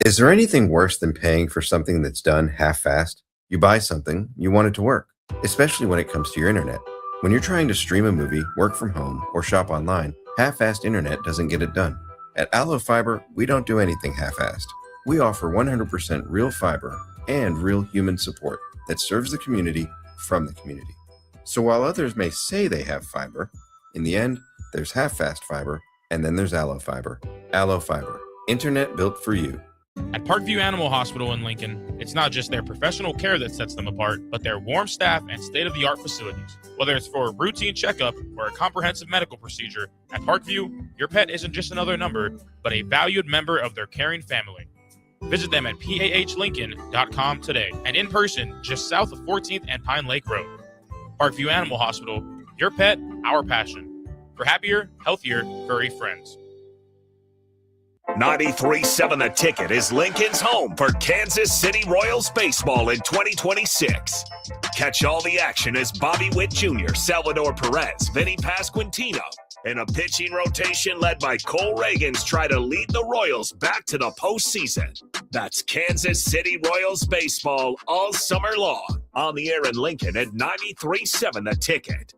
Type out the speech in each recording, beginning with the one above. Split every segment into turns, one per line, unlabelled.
Is there anything worse than paying for something that's done half-assed? You buy something, you want it to work, especially when it comes to your internet. When you're trying to stream a movie, work from home, or shop online, half-assed internet doesn't get it done. At Allo Fiber, we don't do anything half-assed. We offer 100% real fiber and real human support that serves the community from the community. So while others may say they have fiber, in the end, there's half-fast fiber, and then there's Allo Fiber. Allo Fiber, internet built for you.
At Parkview Animal Hospital in Lincoln, it's not just their professional care that sets them apart, but their warm staff and state-of-the-art facilities. Whether it's for a routine checkup or a comprehensive medical procedure, at Parkview, your pet isn't just another number, but a valued member of their caring family. Visit them at pahlincoln.com today and in person just south of 14th and Pine Lake Road. Parkview Animal Hospital, your pet, our passion. For happier, healthier, furry friends.
93.7 The Ticket is Lincoln's home for Kansas City Royals baseball in 2026. Catch all the action as Bobby Witt Jr., Salvador Perez, Vinny Pasquantino, and a pitching rotation led by Cole Reagans try to lead the Royals back to the postseason. That's Kansas City Royals baseball all summer long. On the air in Lincoln at 93.7 The Ticket.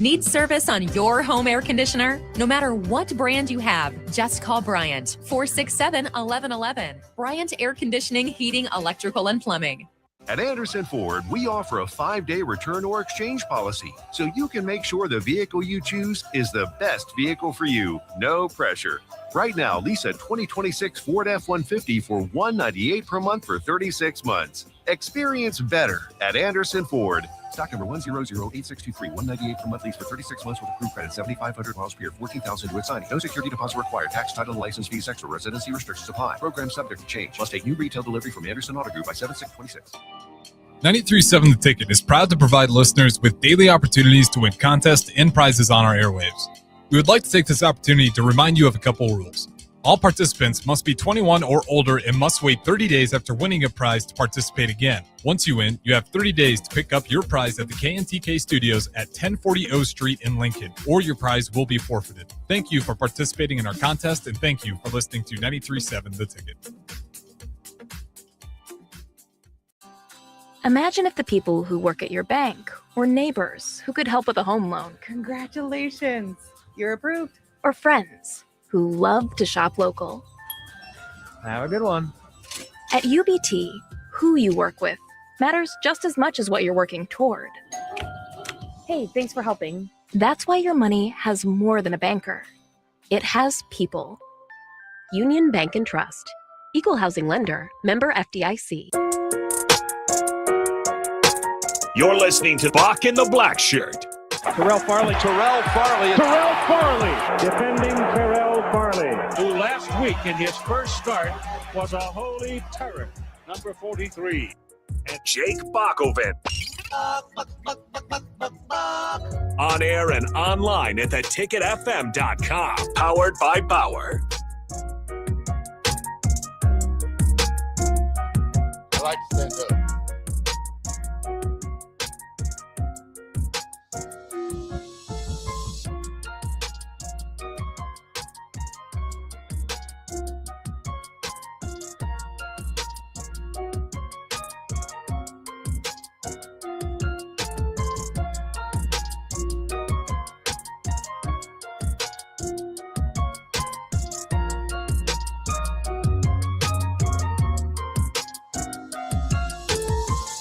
Need service on your home air conditioner? No matter what brand you have, just call Bryant, 467-1111. Bryant Air Conditioning, Heating, Electrical, and Plumbing.
At Anderson Ford, we offer a 5-day return or exchange policy, so you can make sure the vehicle you choose is the best vehicle for you. No pressure. Right now, lease a 2026 Ford F-150 for $198 per month for 36 months. Experience better at Anderson Ford. Stock number 1008623, $198 per month lease for 36 months with approved credit, 7,500 miles per year, 14,000 to its signing. No security deposit required. Tax, title, and license fees extra. Residency restrictions apply. Program subject to change. Must take new retail delivery from Anderson Auto Group by 7/6/26.
93.7 The Ticket is proud to provide listeners with daily opportunities to win contests and prizes on our airwaves. We would like to take this opportunity to remind you of a couple rules. All participants must be 21 or older and must wait 30 days after winning a prize to participate again. Once you win, you have 30 days to pick up your prize at the KNTK Studios at 1040 O Street in Lincoln, or your prize will be forfeited. Thank you for participating in our contest, and thank you for listening to 93.7 The Ticket.
Imagine if the people who work at your bank were neighbors who could help with a home loan.
Congratulations, you're approved.
Or friends who love to shop local.
Have a good one.
At UBT, who you work with matters just as much as what you're working toward.
Hey, thanks for helping.
That's why your money has more than a banker. It has people. Union Bank and Trust. Equal housing lender. Member FDIC.
You're listening to Bach in the Black Shirt.
Terrell Farley, defending Terrell Farley, who last week in his first start was a holy terror, number 43.
And Jake Bakoven. On air and online at theticketfm.com. Powered by Bauer.
I like to stand up.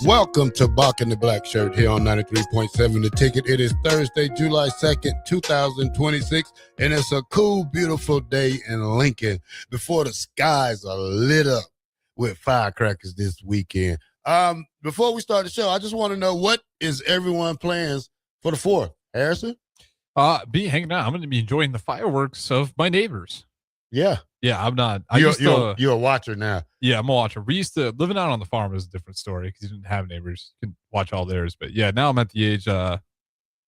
Welcome to Bach in the Black Shirt here on 93.7 The Ticket. It is Thursday, July 2nd, 2026, and it's a cool, beautiful day in Lincoln before the skies are lit up with firecrackers this weekend. Before we start the show, I just want to know, what is everyone plans for the 4th? Harrison?
Be hanging out. I'm going to be enjoying the fireworks of my neighbors.
Yeah.
Yeah, I'm not.
You're a watcher now.
Yeah, I'm a watcher. We used to, living out on the farm was a different story because you didn't have neighbors. You could watch all theirs. But yeah, now I'm at the age,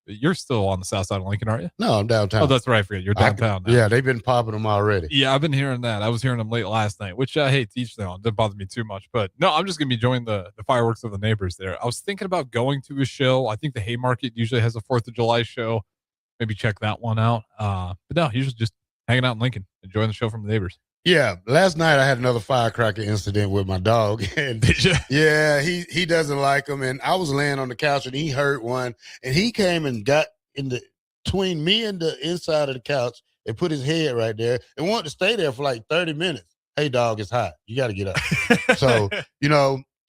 you're still on the south side of Lincoln, aren't you?
No, I'm downtown.
Oh, that's right. I forget. You're downtown now.
Yeah, they've been popping them already.
Yeah, I've been hearing that. I was hearing them late last night, which I hate to each their own. Didn't bother me too much. But no, I'm just going to be enjoying the fireworks of the neighbors there. I was thinking about going to a show. I think the Haymarket usually has a 4th of July show. Maybe check that one out. But no, usually just hanging out in Lincoln, enjoying the show from the neighbors.
Yeah, last night I had another firecracker incident with my dog, and yeah, he doesn't like them. And I was laying on the couch, and he heard one, and he came and got in the between me and the inside of the couch and put his head right there and wanted to stay there for like 30 minutes. Hey, dog, it's hot. You got to get up. So,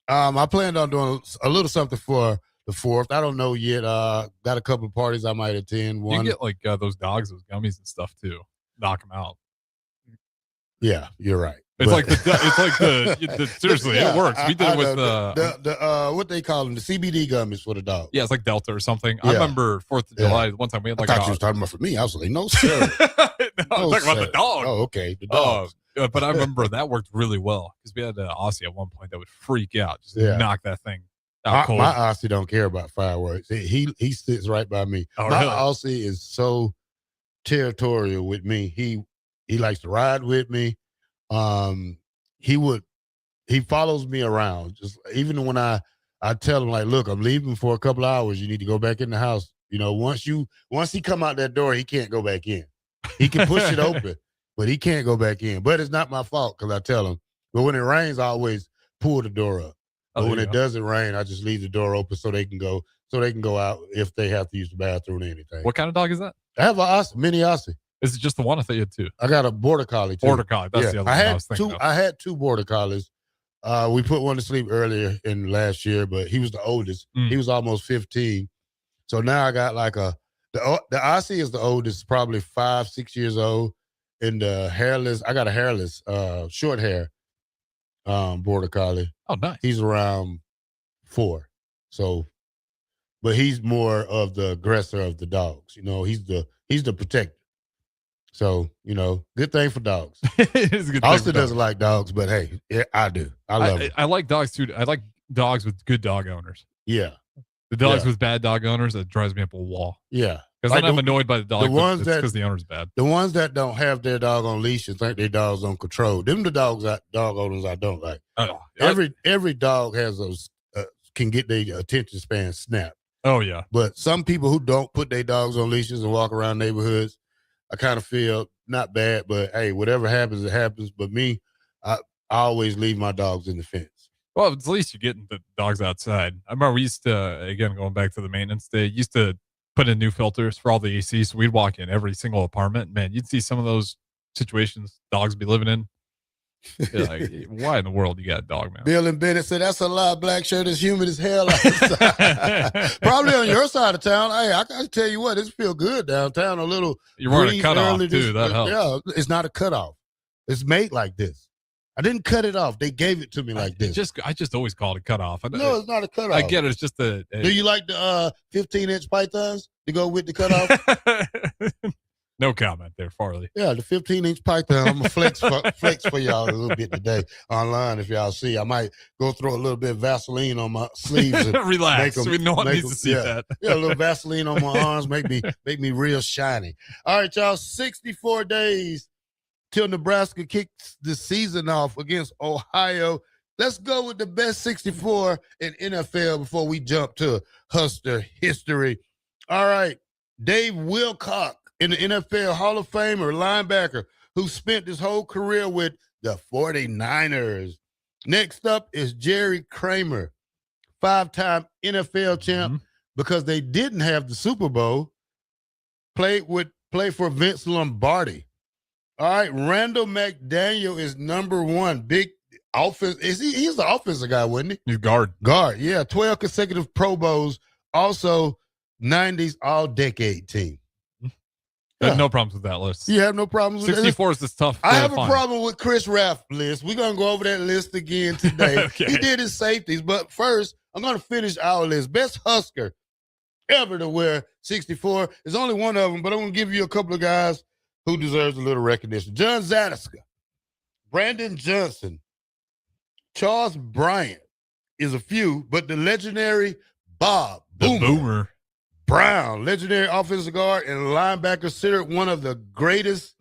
I planned on doing a little something for the 4th. I don't know yet. Got a couple of parties I might attend.
You can get like those dogs, those gummies and stuff too. Knock them out.
Yeah, you're right.
It's like the seriously,
yeah,
it works. We did it with
the what they call them, the CBD gummies for the dog.
Yeah, it's like Delta or something.
Yeah.
I remember 4th of July. One time we had like
I thought you was talking about for me. I was like, no, sir.
no, I'm talking about the dog.
Oh, okay, the dog.
But I remember that worked really well because we had an Aussie at one point that would freak out, just knock that thing out cold.
My Aussie don't care about fireworks. He sits right by me.
Oh,
my
really?
Aussie is so territorial with me. He likes to ride with me. He follows me around. Just even when I tell him like, look, I'm leaving for a couple of hours. You need to go back in the house. Once he come out that door, he can't go back in. He can push it open, but he can't go back in. But it's not my fault because I tell him. But when it rains, I always pull the door up. But when it doesn't rain, I just leave the door open so they can go out if they have to use the bathroom or anything.
What kind of dog is that?
I have a mini Aussie.
Is it just the one? I thought you had two.
I got a border collie too.
Border collie. That's the other one I was thinking of.
I had two border collies. We put one to sleep earlier in last year, but he was the oldest. He was almost 15. So now I got like the Aussie is the oldest, probably 5-6 years old. And I got a hairless, short hair border collie.
Oh, nice.
He's around 4. So, but he's more of the aggressor of the dogs. He's the protector. So, good thing for dogs.
It is a good thing.
Austin doesn't like dogs, but hey, I do. I love it.
I like dogs too. I like dogs with good dog owners.
Yeah.
The dogs with bad dog owners, that drives me up a wall.
Yeah.
Because then I'm annoyed by the dog. The ones because the owner's bad.
The ones that don't have their dog on leash and think their dog's on control. Them the dog owners I don't like. Every dog has those can get their attention span snapped.
Oh yeah.
But some people who don't put their dogs on leashes and walk around neighborhoods, I kind of feel not bad, but hey, whatever happens, it happens. But me, I always leave my dogs in the fence.
Well, at least you're getting the dogs outside. I remember we used to, again, going back to the maintenance day, used to put in new filters for all the AC. So we'd walk in every single apartment. Man, you'd see some of those situations dogs be living in. You're like, why in the world you got a dog, man?
Bill and Bennett said, that's a lie. Blackshirt is humid as hell outside. Probably on your side of town. Hey, I can tell you what, it feels good downtown. A little.
You're wearing a cutoff too. That helps.
Yeah, it's not a cutoff. It's made like this. I didn't cut it off. They gave it to me like this.
I just always called it cutoff.
No, it's not a cutoff.
I get it. It's just a
Do you like the 15-inch pythons to go with the cutoff?
No comment there, Farley.
Yeah, the 15-inch python. I'm going to flex for y'all a little bit today online if y'all see. I might go throw a little bit of Vaseline on my sleeves. And
relax. No one needs to see that.
Yeah, a little Vaseline on my arms. Make me real shiny. All right, y'all. 64 days till Nebraska kicks the season off against Ohio. Let's go with the best 64 in NFL before we jump to Husker history. All right, Dave Wilcock, in the NFL Hall of Famer, linebacker, who spent his whole career with the 49ers. Next up is Jerry Kramer, 5-time NFL champ, because they didn't have the Super Bowl, play for Vince Lombardi. All right, Randall McDaniel is number 1. Big offense. He's the offensive guy, wasn't he?
He's guard.
Guard, yeah. 12 consecutive Pro Bowls. Also, 90s all-decade team.
I have no problems with that list.
You have no problems with
64 is this tough.
I have a problem with Chris Raff's list. We're going to go over that list again today.
Okay.
He did his safeties, but first, I'm going to finish our list. Best Husker ever to wear 64. There's only one of them, but I'm going to give you a couple of guys who deserves a little recognition. John Zadiska, Brandon Johnson, Charles Bryant is a few, but the legendary Bob Boomer Brown, legendary offensive guard and linebacker, considered one of the greatest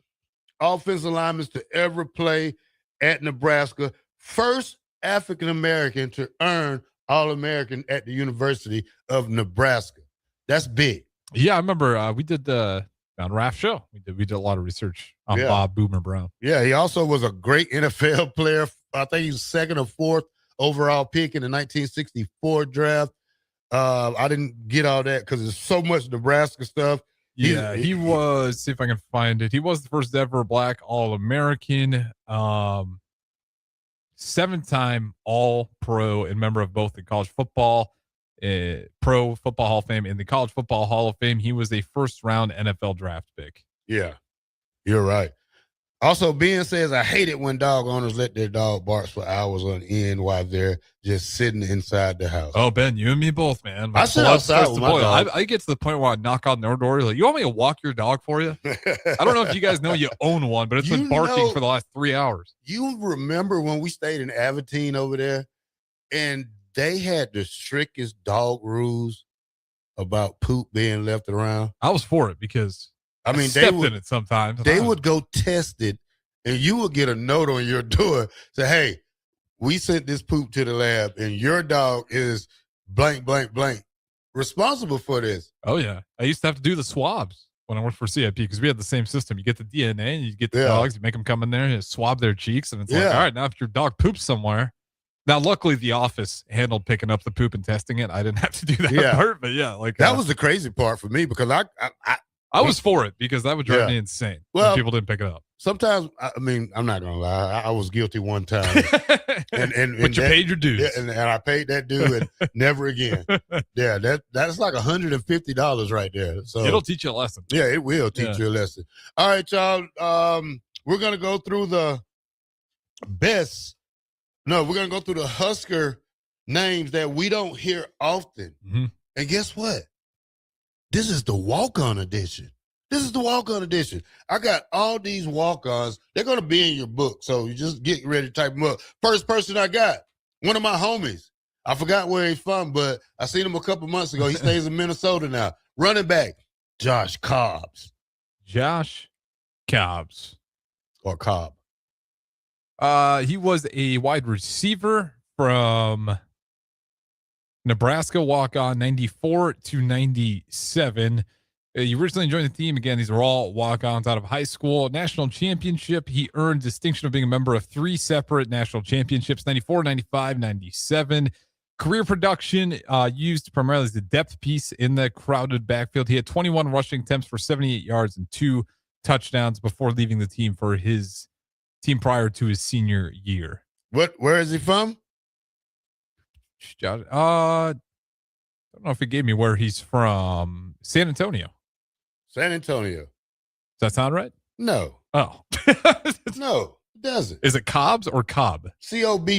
offensive linemen to ever play at Nebraska. First African-American to earn All-American at the University of Nebraska. That's big.
Yeah, I remember we did the On Raf Show. We did a lot of research on
Yeah.
Bob Boomer Brown.
Yeah, he also was a great NFL player. I think he was second or fourth overall pick in the 1964 draft. I didn't get all that because there's so much Nebraska stuff.
Yeah, he was, see if I can find it. He was the first ever Black All-American, 7-time All-Pro and member of both the College Football, Pro Football Hall of Fame and the College Football Hall of Fame. He was a first-round NFL draft pick.
Yeah, you're right. Also, Ben says, I hate it when dog owners let their dog bark for hours on end while they're just sitting inside the house.
Oh, Ben, you and me both, man.
I sit outside with my dog.
I get to the point where I knock on their door. Like, you want me to walk your dog for you? I don't know if you guys know you own one, but it's been barking for the last 3 hours.
You remember when we stayed in Aventine over there and they had the strictest dog rules about poop being left around?
I was for it because
I mean,
they would, in it sometimes.
They would go test it, and you would get a note on your door say, "Hey, we sent this poop to the lab, and your dog is blank, blank, blank responsible for this."
Oh yeah, I used to have to do the swabs when I worked for CIP because we had the same system. You get the DNA, and you get the dogs, you make them come in there and swab their cheeks, and it's like, all right, now if your dog poops somewhere. Now, luckily, the office handled picking up the poop and testing it. I didn't have to do that part, but
that was the crazy part for me because
I was for it because that would drive me insane. Well, people didn't pick it up.
Sometimes, I mean, I'm not gonna lie, I was guilty one time,
but you paid your dues,
and I paid that due, and never again. Yeah, that's like $150 right there. So
it'll teach you a lesson.
Yeah, it will teach you a lesson. All right, y'all. We're gonna go through the best. No, we're gonna go through the Husker names that we don't hear often.
Mm-hmm.
And guess what? This is the walk-on edition. I got all these walk-ons. They're going to be in your book, so you just get ready to type them up. First person I got, one of my homies. I forgot where he's from, but I seen him a couple months ago. He stays in Minnesota now. Running back, Josh Cobbs.
Josh Cobbs.
Or Cobb.
He was a wide receiver from Nebraska, walk-on 94 to 97. He originally joined the team. Again, these are all walk-ons out of high school. National championship. He earned distinction of being a member of 3 separate national championships, 94, 95, 97. Career production used primarily as the depth piece in the crowded backfield. He had 21 rushing attempts for 78 yards and 2 touchdowns before leaving the team for his team prior to his senior year.
Where is he from?
I don't know if it gave me where he's from. San Antonio.
San Antonio.
Does that sound right?
No.
Oh.
No, it doesn't.
Is it Cobbs or Cobb?
Cobb.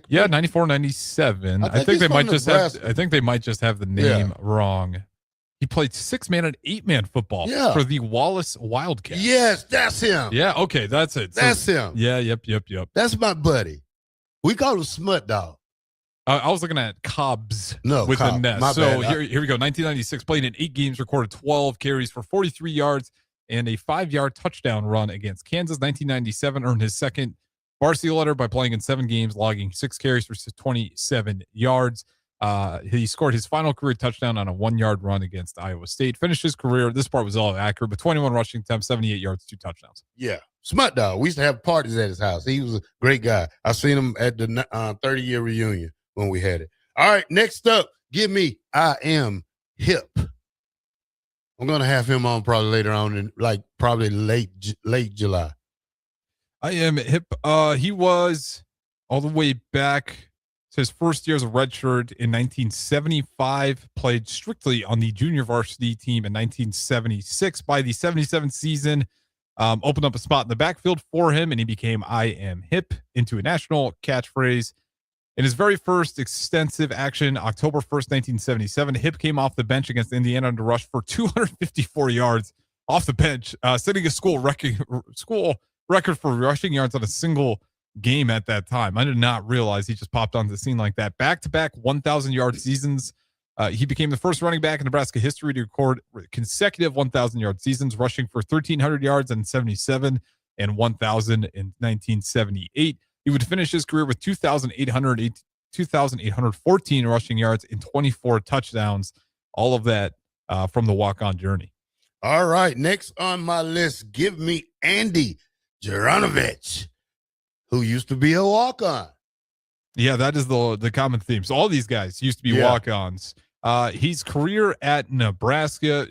Yeah, 94, 97. I think they might just have the name wrong. He played 6-man and 8-man football for the Wallace Wildcats.
Yes, that's him.
Yeah, okay, that's it.
That's him.
Yeah, yep.
That's my buddy. We call him Smut Dog.
I was looking at Cobbs with
Cobb.
the nest.
My
So
bad.
here we go. 1996, played in 8 games, recorded 12 carries for 43 yards and a 5-yard touchdown run against Kansas. 1997, earned his second varsity letter by playing in 7 games, logging 6 carries for 27 yards. He scored his final career touchdown on a 1-yard run against Iowa State. Finished his career, this part was all accurate, but 21 rushing attempts, 78 yards, 2 touchdowns.
Yeah. Smut Dog. We used to have parties at his house. He was a great guy. I seen him at the 30-year reunion when we had it. All right, next up, give me I Am Hip. I'm going to have him on probably later on in probably late July.
I Am Hip. He was all the way back to his first year as a redshirt in 1975, played strictly on the junior varsity team in 1976. By the 77 season, opened up a spot in the backfield for him, and he became I Am Hip into a national catchphrase. In his very first extensive action, October 1st, 1977, Hip came off the bench against Indiana to rush for 254 yards off the bench, setting a school record for rushing yards on a single game at that time. I did not realize he just popped onto the scene like that. Back-to-back 1,000-yard seasons. He became the first running back in Nebraska history to record consecutive 1,000-yard seasons, rushing for 1,300 yards in 77 and 1,000 in 1978. He would finish his career with 2,808 2,814 rushing yards and 24 touchdowns. All of that from the walk-on journey.
All right, next on my list, give me Andy Jaranovich, who used to be a walk-on.
Yeah, that is the common theme. So all these guys used to be walk-ons. His career at Nebraska,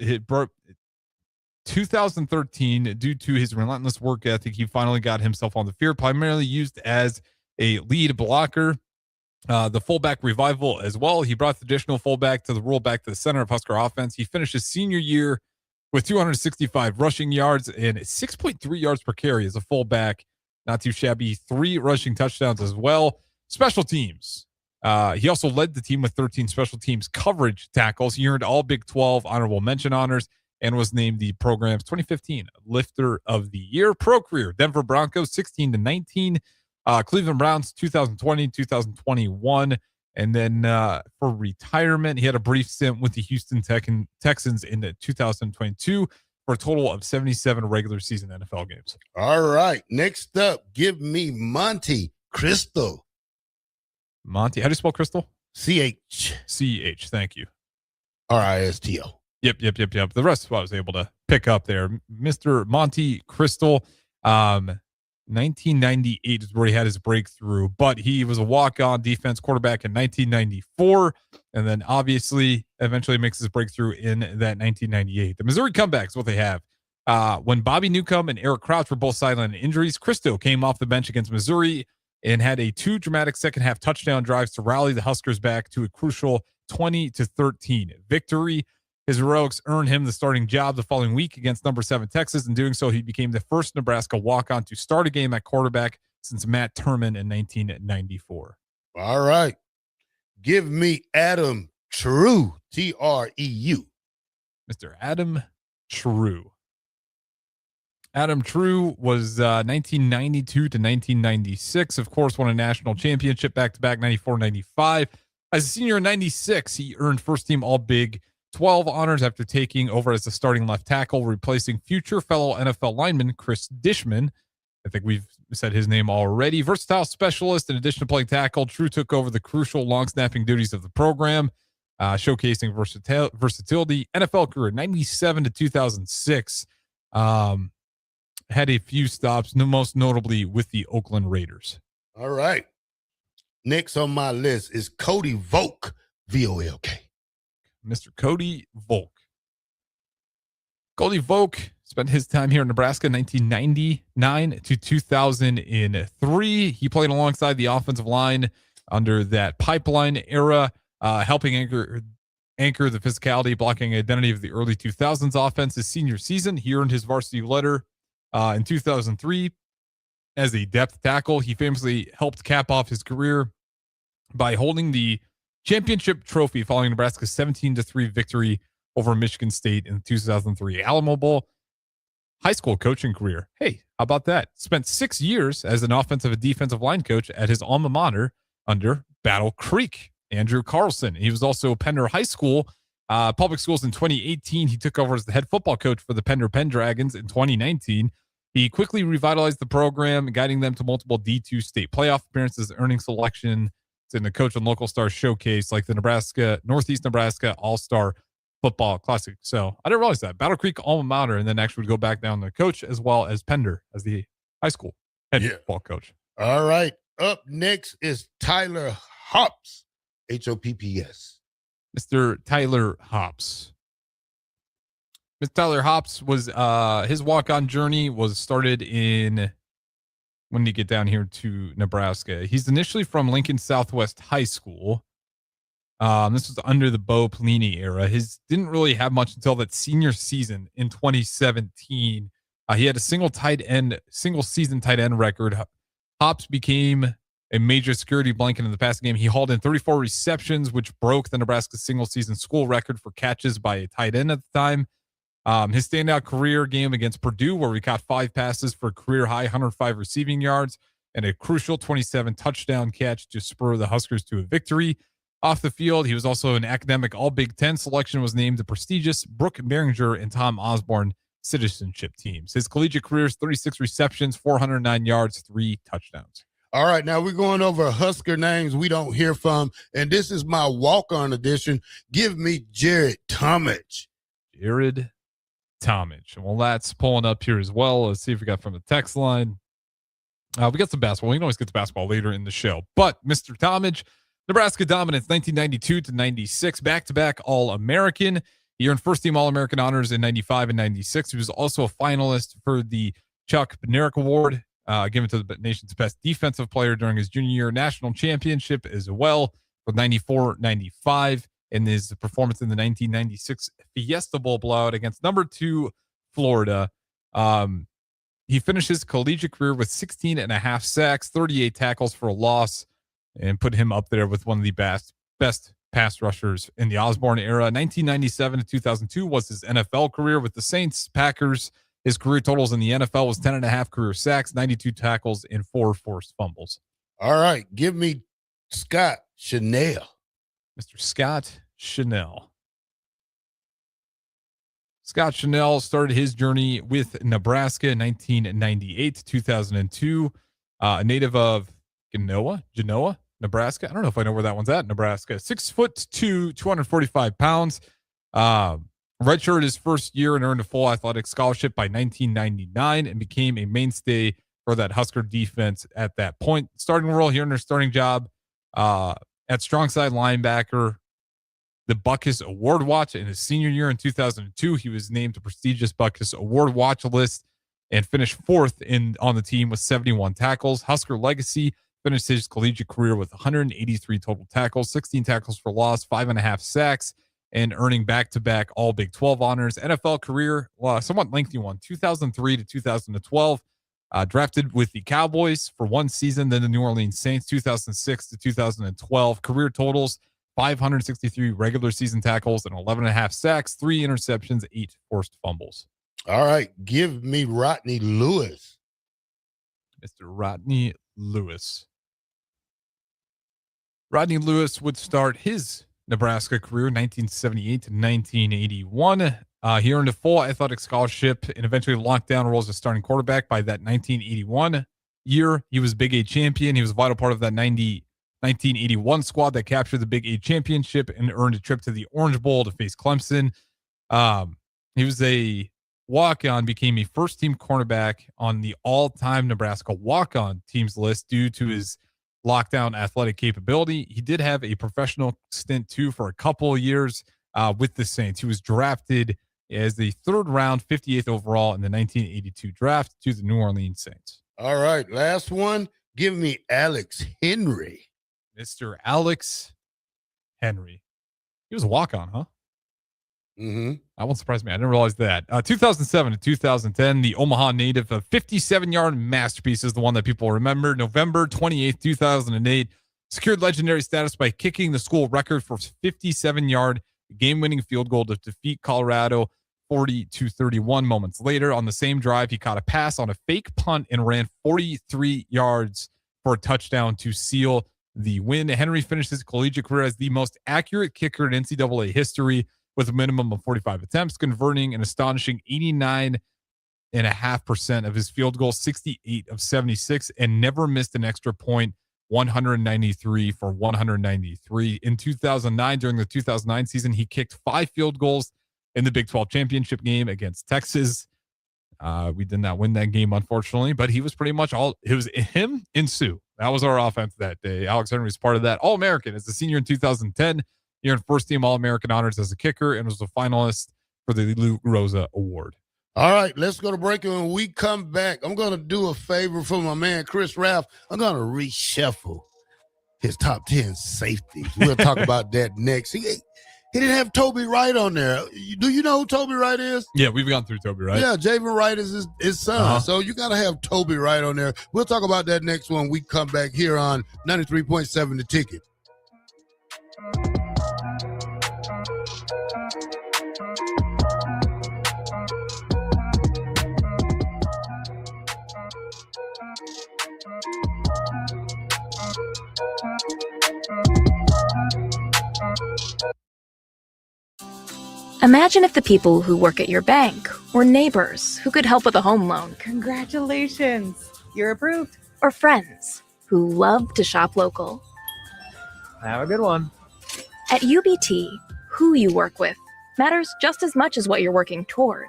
2013, due to his relentless work ethic, he finally got himself on the field, primarily used as a lead blocker. The fullback revival as well. He brought the traditional fullback to the role back to the center of Husker offense. He finished his senior year with 265 rushing yards and 6.3 yards per carry as a fullback. Not too shabby. 3 rushing touchdowns as well. Special teams. He also led the team with 13 special teams coverage tackles. He earned all Big 12 honorable mention honors and was named the program's 2015 Lifter of the Year. Pro career, Denver Broncos 16-19, Cleveland Browns 2020, 2021. And then for retirement, he had a brief stint with the Houston Texans in 2022 for a total of 77 regular season NFL games.
All right. Next up, give me Monty Crystal.
Monty, how do you spell Crystal?
C-H.
C-H, thank you.
R-I-S-T-O.
Yep. The rest I was able to pick up there. Mr. Monty Crystal, 1998 is where he had his breakthrough, but he was a walk-on defense quarterback in 1994, and then obviously eventually makes his breakthrough in that 1998. The Missouri comeback is what they have. When Bobby Newcomb and Eric Crouch were both sidelined in injuries, Cristo came off the bench against Missouri and had a 2 dramatic second-half touchdown drives to rally the Huskers back to a crucial 20-13 victory. His heroics earned him the starting job the following week against number 7 Texas. In doing so, he became the first Nebraska walk-on to start a game at quarterback since Matt Turman in 1994.
All right. Give me Adam True, T-R-E-U.
Mr. Adam True. Adam True was 1992 to 1996. Of course, won a national championship back-to-back 94-95. As a senior in 96, he earned first-team All-Big 12 honors after taking over as the starting left tackle, replacing future fellow NFL lineman Chris Dishman. I think we've said his name already. Versatile specialist, in addition to playing tackle, True took over the crucial long-snapping duties of the program, showcasing versatility. NFL career, 97 to 2006. Had a few stops, most notably with the Oakland Raiders.
All right. Next on my list is Cody Volk, V-O-L-K.
Mr. Cody Volk. Cody Volk spent his time here in Nebraska 1999 to 2003. He played alongside the offensive line under that pipeline era, helping anchor the physicality, blocking identity of the early 2000s offense. His senior season, he earned his varsity letter in 2003 as a depth tackle. He famously helped cap off his career by holding the championship trophy following Nebraska's 17-3 victory over Michigan State in the 2003 Alamo Bowl. High school coaching career. Hey, how about that? Spent 6 years as an offensive and defensive line coach at his alma mater under Battle Creek, Andrew Carlson. He was also Pender High School, public schools in 2018. He took over as the head football coach for the Pender Pendragons in 2019. He quickly revitalized the program, guiding them to multiple D2 state playoff appearances, earning selection in the Coach and Local Stars Showcase, like the Northeast Nebraska All-Star Football Classic. So I didn't realize that. Battle Creek alma mater, and then actually would go back down to coach as well as Pender as the high school head football coach.
All right. Up next is Tyler Hopps, H-O-P-P-S.
Mr. Tyler Hopps. Mr. Tyler Hopps was his walk-on journey was started in, when did he get down here to Nebraska? He's initially from Lincoln Southwest High School. This was under the Bo Pelini era. His didn't really have much until that senior season in 2017. He had a single season tight end record. Hopps became a major security blanket in the passing game. He hauled in 34 receptions, which broke the Nebraska single season school record for catches by a tight end at the time. His standout career game against Purdue, where he caught 5 passes for a career high 105 receiving yards and a crucial 27 touchdown catch to spur the Huskers to a victory. Off the field, he was also an academic All-Big Ten selection, was named the prestigious Brooke Behringer and Tom Osborne citizenship teams. His collegiate career is 36 receptions, 409 yards, 3 touchdowns.
All right, now we're going over Husker names we don't hear from, and this is my walk-on edition. Give me Jared Tomich.
Jared Tomich. Well, that's pulling up here as well. Let's see if we got from the text line. We got some basketball. We can always get to basketball later in the show. But Mr. Tomich, Nebraska dominance 1992 to 96, back-to-back All-American. He earned first-team All-American honors in 95 and 96. He was also a finalist for the Chuck Bednarik Award, given to the nation's best defensive player during his junior year national championship as well for 94-95, and his performance in the 1996 Fiesta Bowl blowout against number 2 Florida. He finished his collegiate career with 16 and a half sacks, 38 tackles for a loss, and put him up there with one of the best pass rushers in the Osborne era. 1997 to 2002 was his NFL career with the Saints, Packers. His career totals in the NFL was 10 and a half career sacks, 92 tackles, and 4 forced fumbles.
All right, give me Scott Chanel.
Mr. Scott Chanel. Scott Chanel started his journey with Nebraska in 1998 to 2002. A native of Genoa, Nebraska. I don't know if I know where that one's at. Nebraska. 6'2", 245 pounds. Redshirted his first year and earned a full athletic scholarship by 1999 and became a mainstay for that Husker defense at that point. Starting role here in their starting job at strong side linebacker. The Buckus Award Watch in his senior year in 2002. He was named the prestigious Buckus Award Watch list and finished 4th on the team with 71 tackles. Husker legacy finished his collegiate career with 183 total tackles, 16 tackles for loss, 5.5 sacks, and earning back-to-back all Big 12 honors. NFL career, somewhat lengthy one, 2003 to 2012. Drafted with the Cowboys for one season, then the New Orleans Saints, 2006 to 2012. Career totals, 563 regular season tackles and 11.5 sacks, 3 interceptions, 8 forced fumbles.
All right, give me Rodney Lewis.
Mr. Rodney Lewis. Rodney Lewis would start his Nebraska career 1978 to 1981. He earned a full athletic scholarship and eventually locked down roles as starting quarterback by that 1981 year. He was Big 8 champion. He was a vital part of that 1981 squad that captured the Big 8 championship and earned a trip to the Orange Bowl to face Clemson. He was a walk-on, became a first-team cornerback on the all-time Nebraska walk-on teams list due to his lockdown athletic capability. He did have a professional stint, too, for a couple of years with the Saints. He was drafted as the 3rd round, 58th overall in the 1982 draft to the New Orleans Saints.
All right, last one. Give me Alex Henry.
Mr. Alex Henry. He was a walk-on, huh?
Mm-hmm.
That won't surprise me. I didn't realize that. 2007 to 2010, the Omaha native, a 57-yard masterpiece is the one that people remember. November 28th, 2008, secured legendary status by kicking the school record for 57-yard game-winning field goal to defeat Colorado 40-31. Moments later, on the same drive, he caught a pass on a fake punt and ran 43 yards for a touchdown to seal the win. Henry finished his collegiate career as the most accurate kicker in NCAA history with a minimum of 45 attempts, converting an astonishing 89.5% of his field goals, 68 of 76, and never missed an extra point, 193 for 193. In 2009, during the 2009 season, he kicked 5 field goals in the Big 12 championship game against Texas. We did not win that game, unfortunately, but he was pretty much it was him and Sue. That was our offense that day. Alex Henry was part of that. All-American as a senior in 2010. He earned first-team All-American honors as a kicker and was a finalist for the Lou Rosa Award.
All right, let's go to break. And when we come back, I'm going to do a favor for my man, Chris Ralph. I'm going to reshuffle his top 10 safeties. We'll talk about that next. He didn't have Toby Wright on there. Do you know who Toby Wright is?
Yeah, we've gone through Toby Wright.
Yeah, Javen Wright is his son.
Uh-huh.
So you got to have Toby Wright on there. We'll talk about that next when we come back here on 93.7 The Ticket.
Imagine if the people who work at your bank or neighbors who could help with a home loan.
Congratulations. You're approved.
Or friends who love to shop local.
Have a good one.
At UBT, who you work with matters just as much as what you're working toward.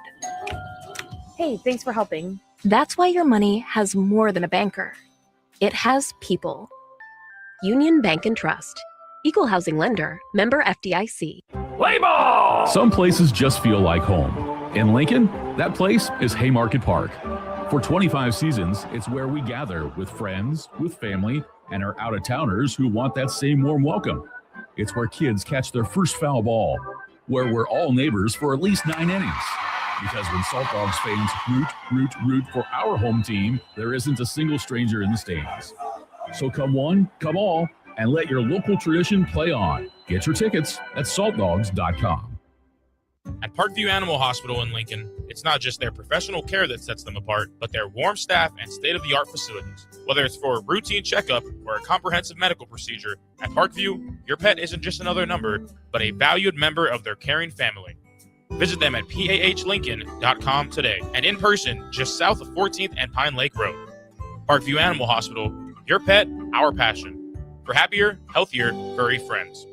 Hey, thanks for helping.
That's why your money has more than a banker. It has people. Union Bank and Trust. Equal housing lender. Member FDIC.
Play ball!
Some places just feel like home. In Lincoln, that place is Haymarket Park. For 25 seasons, it's where we gather with friends, with family, and our out-of-towners who want that same warm welcome. It's where kids catch their first foul ball, where we're all neighbors for at least 9 innings. Because when Salt Dogs fans root for our home team, there isn't a single stranger in the stands. So come one, come all, and let your local tradition play on. Get your tickets at saltdogs.com.
At Parkview Animal Hospital in Lincoln, it's not just their professional care that sets them apart, but their warm staff and state-of-the-art facilities. Whether it's for a routine checkup or a comprehensive medical procedure, at Parkview, your pet isn't just another number, but a valued member of their caring family. Visit them at pahlincoln.com today and in person just south of 14th and Pine Lake Road. Parkview Animal Hospital, your pet, our passion. For happier, healthier, furry friends.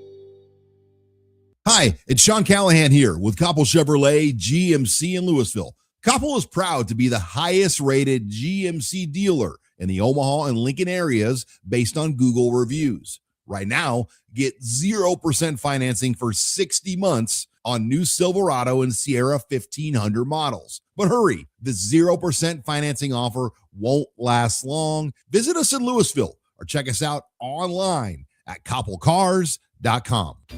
Hi, it's Sean Callahan here with Koppel Chevrolet GMC in Louisville. Koppel is proud to be the highest rated GMC dealer in the Omaha and Lincoln areas based on Google reviews. Right now, get 0% financing for 60 months on new Silverado and Sierra 1500 models. But hurry, this 0% financing offer won't last long. Visit us in Louisville or check us out online at koppelcars.com.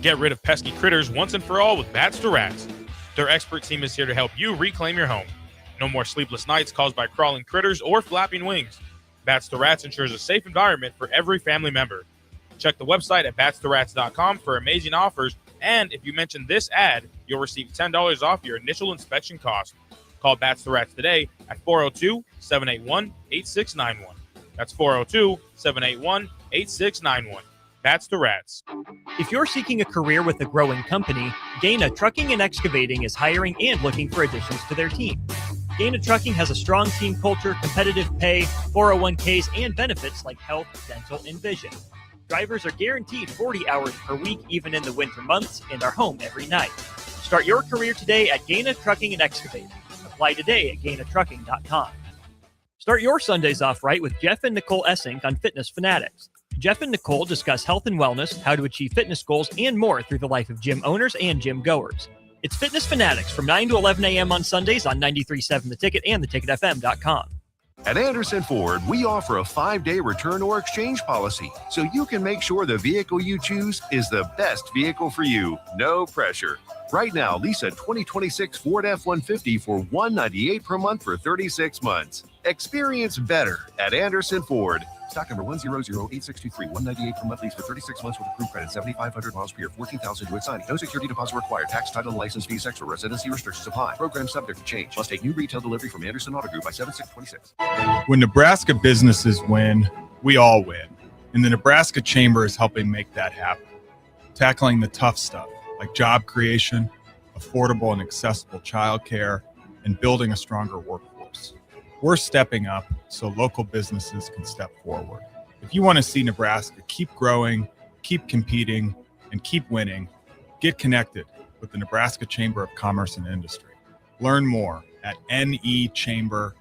Get rid of pesky critters once and for all with Bats to Rats. Their expert team is here to help you reclaim your home. No more sleepless nights caused by crawling critters or flapping wings. Bats to Rats ensures a safe environment for every family member. Check the website at batstoRats.com for amazing offers, and if you mention this ad, you'll receive $10 off your initial inspection cost. Call Bats to Rats today at 402-781-8691. That's 402-781-8691. Bats to Rats.
If you're seeking a career with a growing company, Gaina Trucking and Excavating is hiring and looking for additions to their team. Gaina Trucking has a strong team culture, competitive pay, 401ks, and benefits like health, dental, and vision. Drivers are guaranteed 40 hours per week, even in the winter months, and are home every night. Start your career today at Gaina Trucking and Excavating. Apply today at GainaTrucking.com. Start your Sundays off right with Jeff and Nicole Essink on Fitness Fanatics. Jeff and Nicole discuss health and wellness, how to achieve fitness goals, and more through the life of gym owners and gym goers. It's Fitness Fanatics from 9 to 11 a.m. on Sundays on 93.7 The Ticket and theticketfm.com.
At Anderson Ford, we offer a 5-day return or exchange policy, so you can make sure the vehicle you choose is the best vehicle for you. No pressure. Right now, lease a 2026 Ford F-150 for $198 per month for 36 months. Experience better at Anderson Ford. Stock number 1008623, $198 per month lease for 36 months with approved credit, 7,500 miles per year, 14,000 to signing. No security deposit required. Tax, title, and license fees extra. Residency restrictions apply. Program subject to change. Must take new retail delivery from Anderson Auto Group by 7/6/26.
When Nebraska businesses win, we all win. And the Nebraska Chamber is helping make that happen. Tackling the tough stuff like job creation, affordable and accessible childcare, and building a stronger workforce. We're stepping up so local businesses can step forward. If you want to see Nebraska keep growing, keep competing, and keep winning, get connected with the Nebraska Chamber of Commerce and Industry. Learn more at nechamber.com.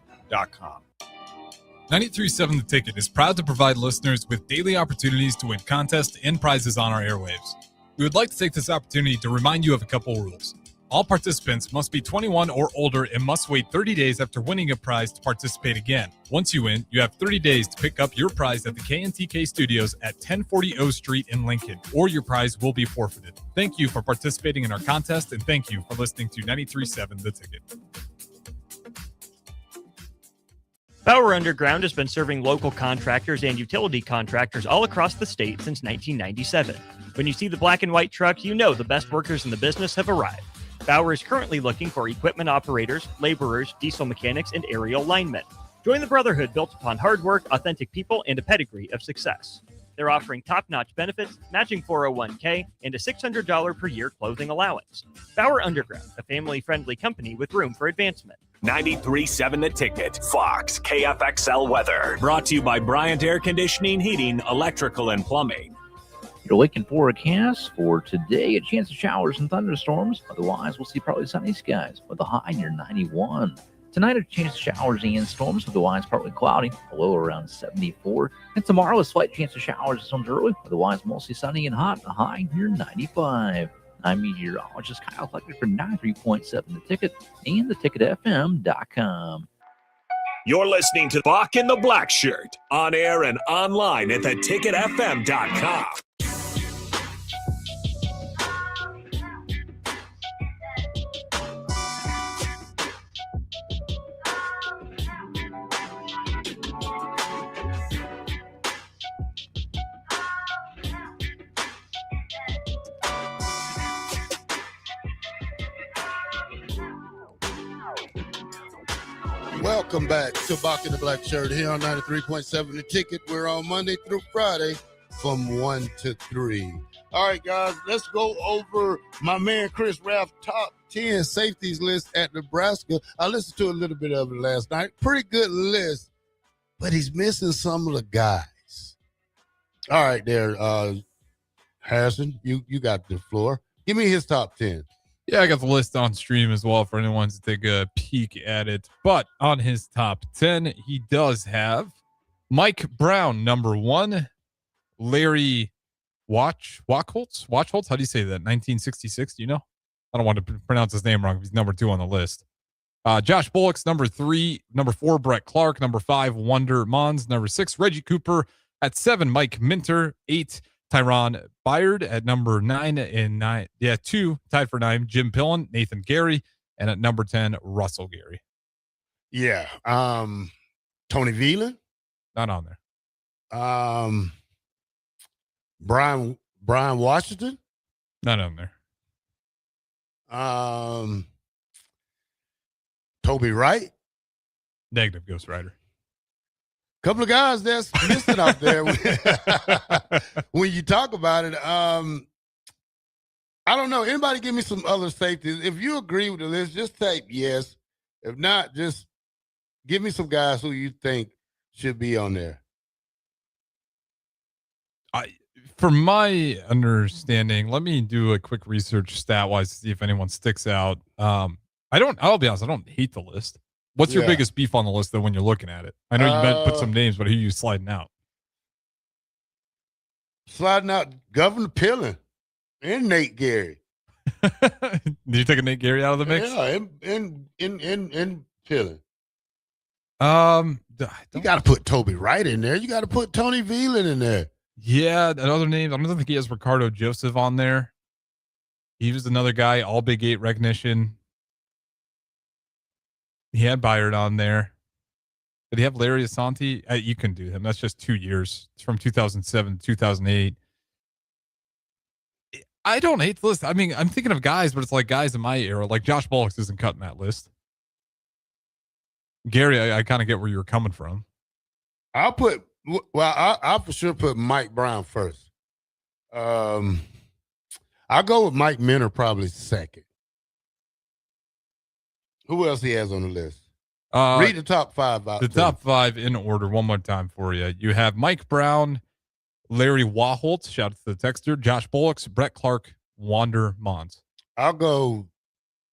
93.7 The Ticket is proud to provide listeners with daily opportunities to win contests and prizes on our airwaves. We would like to take this opportunity to remind you of a couple rules. All participants must be 21 or older and must wait 30 days after winning a prize to participate again. Once you win, you have 30 days to pick up your prize at the KNTK Studios at 1040 O Street in Lincoln, or your prize will be forfeited. Thank you for participating in our contest, and thank you for listening to 93.7 The Ticket.
Bauer Underground has been serving local contractors and utility contractors all across the state since 1997. When you see the black and white truck, you know the best workers in the business have arrived. Bauer is currently looking for equipment operators, laborers, diesel mechanics, and aerial linemen. Join the brotherhood built upon hard work, authentic people, and a pedigree of success. They're offering top-notch benefits, matching 401k, and a $600 per year clothing allowance. Bauer Underground, a family-friendly company with room for advancement.
93.7 The Ticket, Fox, KFXL weather. Brought to you by Bryant Air Conditioning, Heating, Electrical, and Plumbing.
Your Lincoln forecast for today, a chance of showers and thunderstorms. Otherwise, we'll see partly sunny skies with a high near 91. Tonight, a chance of showers and storms. Otherwise, partly cloudy, a low around 74. And tomorrow, a slight chance of showers and storms early. Otherwise, mostly sunny and hot, a high near 95. I'm meteorologist Kyle Flecker for 93.7 The Ticket and theticketfm.com.
You're listening to Bach in the Black Shirt, on air and online at theticketfm.com.
Welcome back to Bach in the Black Shirt here on 93.7 The Ticket. We're on Monday through Friday from 1 to 3. All right, guys, let's go over my man Chris Raff's top 10 safeties list at Nebraska. I listened to a little bit of it last night. Pretty good list, but he's missing some of the guys. All right, there, Harrison, you got the floor. Give me his top 10.
Yeah, I got the list on stream as well for anyone to take a peek at it. But on his top 10, he does have Mike Brown, number 1. Larry Wachholtz? How do you say that? 1966, do you know? I don't want to pronounce his name wrong. He's number 2 on the list. Josh Bullock's number 3. Number 4, Brett Clark. Number 5, Wonder Mons. Number 6, Reggie Cooper. At 7, Mike Minter. 8, Tyron Byard. At number 9 and 9. Yeah, 2 tied for 9. Jim Pillen, Nathan Gary, and at number 10, Russell Gary.
Yeah. Tony Veland.
Not on there.
Brian Washington.
Not on there.
Toby Wright.
Negative, Ghost Rider.
Couple of guys that's missing out there when you talk about it. I don't know. Anybody give me some other safeties? If you agree with the list, just type yes. If not, just give me some guys who you think should be on there.
From my understanding, let me do a quick research stat-wise to see if anyone sticks out. I'll be honest, I don't hate the list. What's your biggest beef on the list, though, when you're looking at it? I know you meant put some names, but who are you sliding out?
Sliding out Governor Pillen and Nate Gary.
Did you take a Nate Gary out of the mix?
Yeah, and Pillen.
You
got to put Toby Wright in there. You got to put Tony Veland in there.
Yeah, another name. I don't think he has Ricardo Joseph on there. He was another guy, all Big 8 recognition. He had Byard on there. Did he have Larry Asante? You can do him. That's just 2 years. It's from 2007 to 2008. I don't hate the list. I mean, I'm thinking of guys, but it's like guys in my era. Like Josh Bullock isn't cutting that list. Gary, I kind of get where you're coming from.
I'll for sure put Mike Brown first. I'll go with Mike Minter probably second. Who else he has on the list? Read the top 5 out.
The top 5 in order one more time for you. You have Mike Brown, Larry Wachholtz, shout out to the texter, Josh Bullocks, Brett Clark, Wander Mons.
I'll go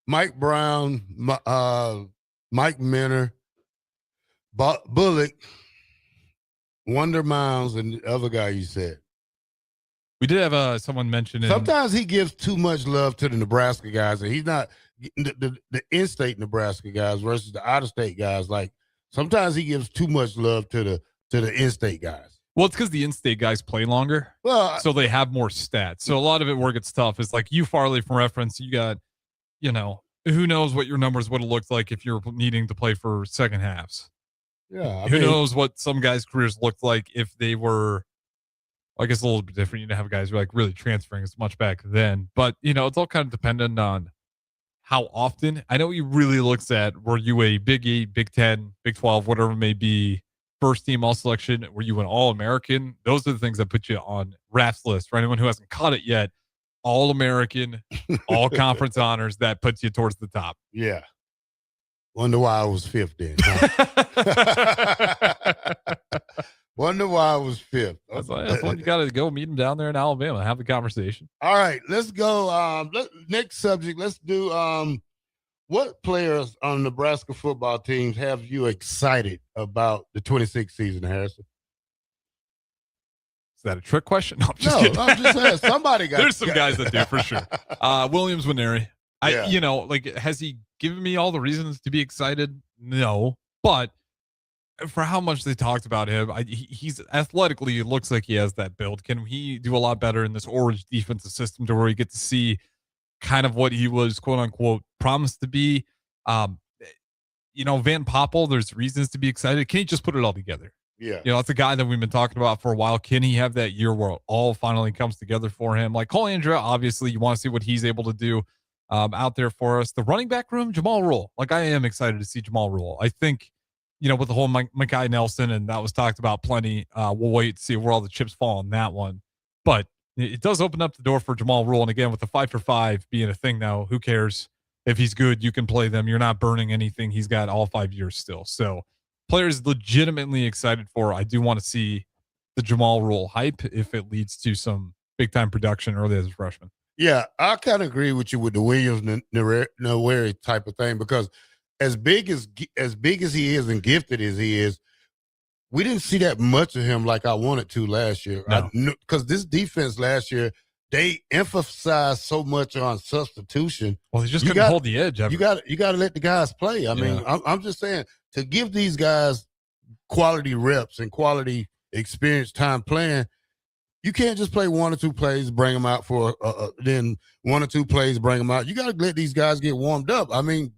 Mike Brown, Mike Minter, Bullock, Wonder Miles, and the other guy you said.
We did have someone mention
sometimes he gives too much love to the Nebraska guys, and he's not the in-state Nebraska guys versus the out-of-state guys. Like sometimes he gives too much love to the in-state guys.
Well, it's because the in-state guys play longer, so they have more stats. So a lot of it where it gets tough is like you, Farley, from reference, you got, who knows what your numbers would have looked like if you're needing to play for second halves.
Yeah.
Who knows what some guys' careers looked like if they were, I guess, a little bit different. You didn't have guys who are like really transferring as much back then. But, it's all kind of dependent on how often. I know he really looks at, were you a Big 8, Big 10, Big 12, whatever it may be, first team all selection, were you an All-American? Those are the things that put you on Raff's list. For anyone who hasn't caught it yet, All-American, all conference honors, that puts you towards the top.
Yeah. Wonder why I was fifth then. Huh? Wonder why I was fifth.
That's why you got to go meet him down there in Alabama, have the conversation.
All right, let's go. Next subject. Let's do what players on Nebraska football teams have you excited about the 26th season, Harrison?
Is that a trick question? No, I'm just kidding.
I'm just saying somebody got.
There's some guys that do for sure. Williams Winery.
Yeah.
Has he given me all the reasons to be excited? No, but for how much they talked about him, he's athletically, it looks like he has that build. Can he do a lot better in this Orange defensive system to where you get to see kind of what he was, quote unquote, promised to be? Van Poppel, there's reasons to be excited. Can he just put it all together?
Yeah.
That's a guy that we've been talking about for a while. Can he have that year where it all finally comes together for him? Like Cole Andrea, obviously, you want to see what he's able to do out there for us. The running back room, Jamal Rule. Like, I am excited to see Jamal Rule. I think, with the whole Mekhi Nelson, and that was talked about plenty. We'll wait to see where all the chips fall on that one. But it does open up the door for Jamal Rule. And again, with the 5-for-5 being a thing now, who cares? If he's good, you can play them. You're not burning anything. He's got all 5 years still. So players legitimately excited for. I do want to see the Jamal Rule hype if it leads to some big-time production early as a freshman.
Yeah, I kind of agree with you with the Williams Nowhere type of thing, because as big as he is and gifted as he is, we didn't see that much of him like I wanted to last year. Because this defense last year, they emphasized so much on substitution.
Well, they just couldn't hold the edge.
You got to let the guys play. I mean, I'm just saying, to give these guys quality reps and quality experience time playing, you can't just play 1 or 2 plays, bring them out for then 1 or 2 plays, bring them out. You got to let these guys get warmed up. I mean,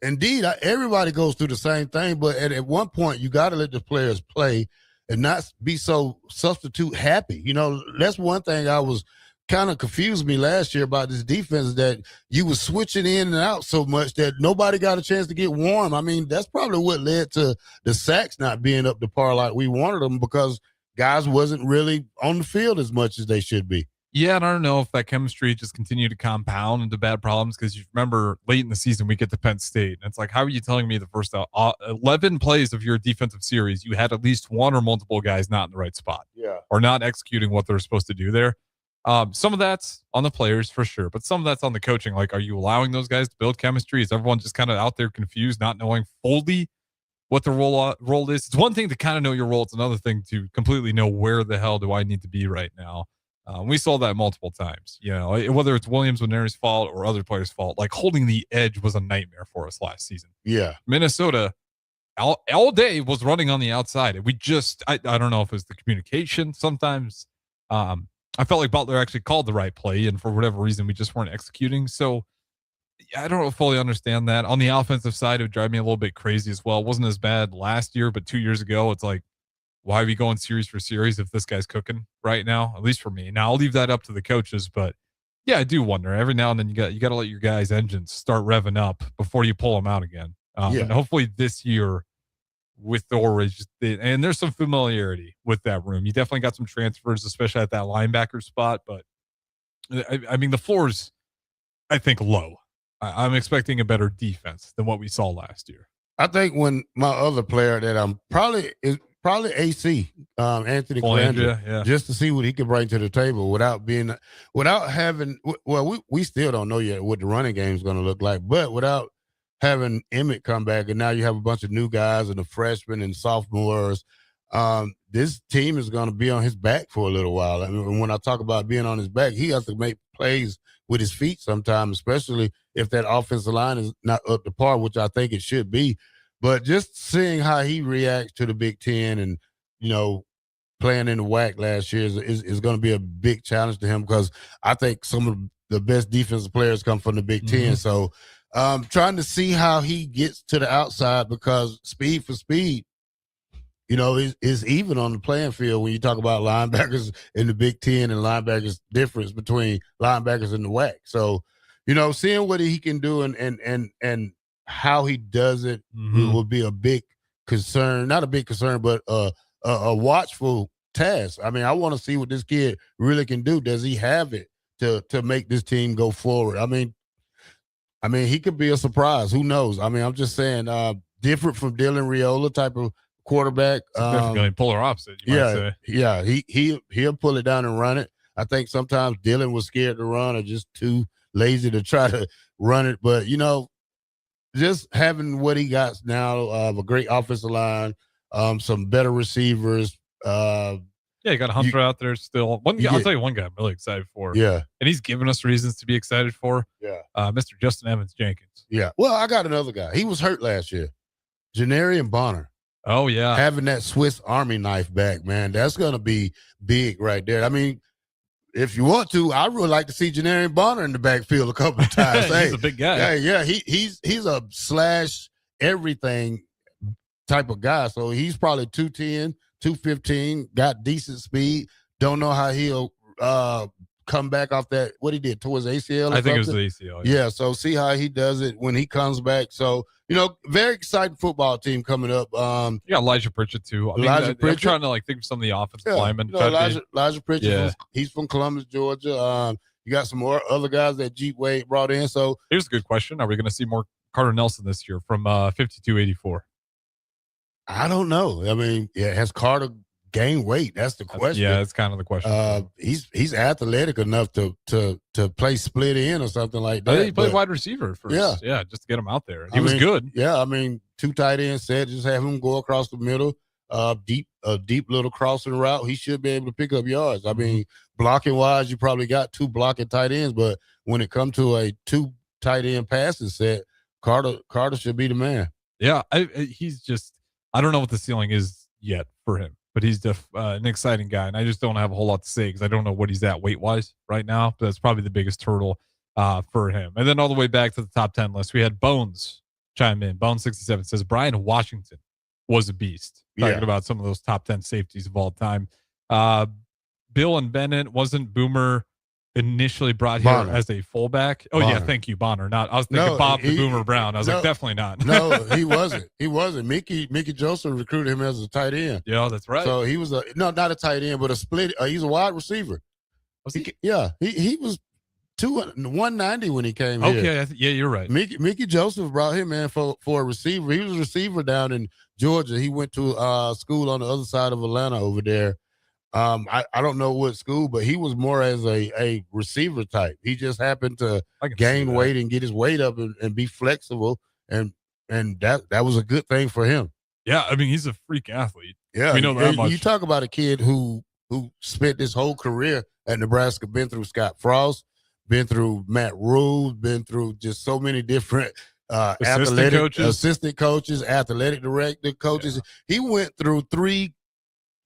indeed, everybody goes through the same thing, but at one point, you got to let the players play and not be so substitute happy. That's one thing I was kind of confused me last year about this defense, that you was switching in and out so much that nobody got a chance to get warm. I mean, that's probably what led to the sacks not being up to par like we wanted them, because guys wasn't really on the field as much as they should be.
Yeah, and I don't know if that chemistry just continued to compound into bad problems, because you remember late in the season we get to Penn State, and it's like, how are you telling me the first 11 plays of your defensive series you had at least one or multiple guys not in the right spot, or not executing what they're supposed to do there? Some of that's on the players for sure, but some of that's on the coaching. Like, are you allowing those guys to build chemistry? Is everyone just kind of out there confused, not knowing fully what the role is? It's one thing to kind of know your role. It's another thing to completely know where the hell do I need to be right now. We saw that multiple times, whether it's Williams Winery's fault or other players' fault. Like, holding the edge was a nightmare for us last season.
Yeah.
Minnesota all day was running on the outside. We just, I don't know if it was the communication. Sometimes I felt like Butler actually called the right play, and for whatever reason, we just weren't executing. So I don't fully understand that. On the offensive side, it would drive me a little bit crazy as well. It wasn't as bad last year, but 2 years ago, it's like, why are we going series for series if this guy's cooking right now? At least for me. Now, I'll leave that up to the coaches, but yeah, I do wonder. Every now and then, you got to let your guys' engines start revving up before you pull them out again. And hopefully this year with the Orange, and there's some familiarity with that room. You definitely got some transfers, especially at that linebacker spot. But I mean, the floor's, I think, low. I'm expecting a better defense than what we saw last year.
I think when my other player that I'm probably AC, Anthony Calandra, just to see what he can bring to the table without having, well, we still don't know yet what the running game is going to look like, but without having Emmett come back, and now you have a bunch of new guys and the freshmen and sophomores, this team is going to be on his back for a little while. I mean, when I talk about being on his back, he has to make plays with his feet sometimes, especially if that offensive line is not up to par, which I think it should be. But just seeing how he reacts to the Big Ten and, playing in the WAC last year is going to be a big challenge to him, because I think some of the best defensive players come from the Big Ten. So trying to see how he gets to the outside, because speed for speed, is even on the playing field when you talk about linebackers in the Big Ten and linebackers difference between linebackers in the WAC. So, seeing what he can do and how he does it will be a big concern. Not a big concern, but a watchful task. I mean, I want to see what this kid really can do. Does he have it to make this team go forward? I mean, I mean, he could be a surprise. Who knows? I mean, I'm just saying, different from Dylan Raiola type of quarterback.
Significantly polar opposite, you might say.
Yeah, he'll pull it down and run it. I think sometimes Dylan was scared to run or just too lazy to try to run it. But, just having what he got now, a great offensive line, some better receivers.
Yeah, you got Hunter out there still. I'll tell you one guy I'm really excited for.
Yeah.
And he's given us reasons to be excited for.
Yeah.
Mr. Justin Evans Jenkins.
Yeah. Well, I got another guy. He was hurt last year. Janarian Bonner.
Oh, yeah.
Having that Swiss Army knife back, man, that's going to be big right there. I mean, if you want to, I'd really like to see Janarian Bonner in the backfield a couple of times.
He's a big guy.
Yeah. He's a slash everything type of guy. So he's probably 210, 215, got decent speed. Don't know how he'll come back off that, what he did towards ACL.
I think it was the ACL.
Yeah, so see how he does it when he comes back. So, very exciting football team coming up.
You got Elijah Pritchett, too. I'm trying to think of some of the offensive linemen.
Elijah Pritchett, he's from Columbus, Georgia. You got some more other guys that Jeep Wade brought in. So
here's a good question. Are we going to see more Carter Nelson this year from 52-84?
I don't know. I mean, has Carter gained weight? That's the question.
That's kind of the question.
He's athletic enough to play split end or something like that.
He played wide receiver first. Yeah, just to get him out there. He was good.
Yeah, I mean, 2 tight ends set, just have him go across the middle, a deep little crossing route. He should be able to pick up yards. I mean, blocking wise, you probably got 2 blocking tight ends, but when it comes to a 2 tight end passing set, Carter should be the man.
Yeah, he's just. I don't know what the ceiling is yet for him, but he's an exciting guy, and I just don't have a whole lot to say because I don't know what he's at weight-wise right now, but that's probably the biggest hurdle for him. And then all the way back to the top 10 list, we had Bones chime in. Bones67 says, Brian Washington was a beast, talking about some of those top 10 safeties of all time. Bill and Bennett, wasn't Boomer initially brought here as a fullback? Oh, Bonner. Yeah, thank you, Bonner. I was thinking Bob the Boomer Brown. I was like, definitely not.
No, he wasn't. He wasn't. Mickey Joseph recruited him as a tight end.
Yeah, that's right.
So he was not a tight end, but a split. He's a wide receiver.
Was he?
He was 190 when he came here.
Okay, yeah, you're right.
Mickey Joseph brought him in for a receiver. He was a receiver down in Georgia. He went to school on the other side of Atlanta over there. I don't know what school, but he was more as a receiver type. He just happened to gain weight and get his weight up and be flexible, and that was a good thing for him.
Yeah, I mean, he's a freak athlete.
Yeah,
we know that much.
You talk about a kid who spent his whole career at Nebraska, been through Scott Frost, been through Matt Rule, been through just so many different assistant coaches, athletic director coaches. Yeah. He went through 3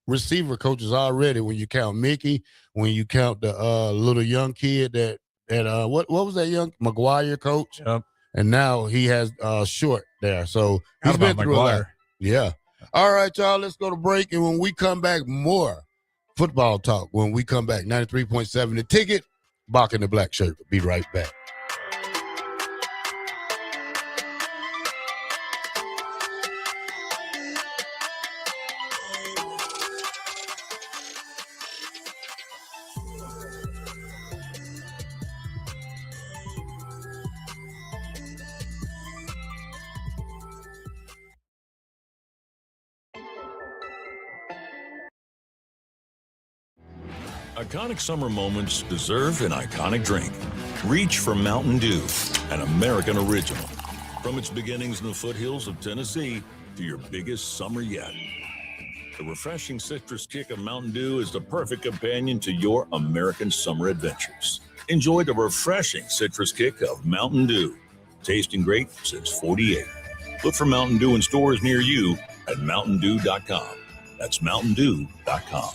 receiver coaches already when you count Mickey, when you count the little young kid that what was that young McGuire coach?
Yep.
And now he has Short there. So he's been through a lot. Yeah. All right, y'all, let's go to break. And when we come back, more football talk. When we come back, 93.7 The Ticket, Bach in the Black Shirt. Be right back.
Iconic summer moments deserve an iconic drink. Reach for Mountain Dew, an American original. From its beginnings in the foothills of Tennessee to your biggest summer yet. The refreshing citrus kick of Mountain Dew is the perfect companion to your American summer adventures. Enjoy the refreshing citrus kick of Mountain Dew. Tasting great since '48. Look for Mountain Dew in stores near you at mountaindew.com. That's mountaindew.com.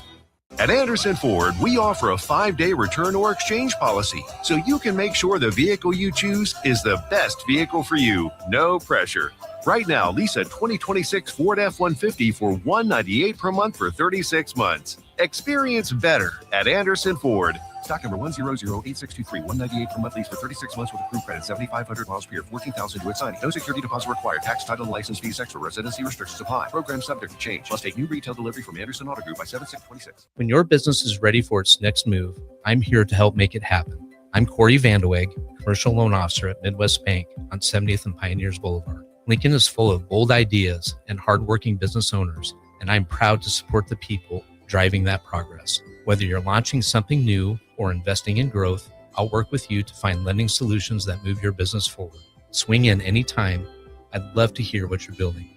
At Anderson Ford, we offer a 5-day return or exchange policy, so you can make sure the vehicle you choose is the best vehicle for you. No pressure. Right now, lease a 2026 Ford F-150 for $198 per month for 36 months. Experience better at Anderson Ford. Stock number 1008623, $198 per month lease for 36 months with approved credit, 7,500 miles per year, 14,000 due at signing. No security deposit required. Tax, title, and license fees extra. Residency restrictions apply. Program subject to change. Must take new retail delivery from Anderson Auto Group by 7/6/26.
When your business is ready for its next move, I'm here to help make it happen. I'm Corey Vandeweghe, Commercial Loan Officer at Midwest Bank on 70th and Pioneers Boulevard. Lincoln is full of bold ideas and hardworking business owners, and I'm proud to support the people driving that progress. Whether you're launching something new or investing in growth, I'll work with you to find lending solutions that move your business forward. Swing in anytime. I'd love to hear what you're building.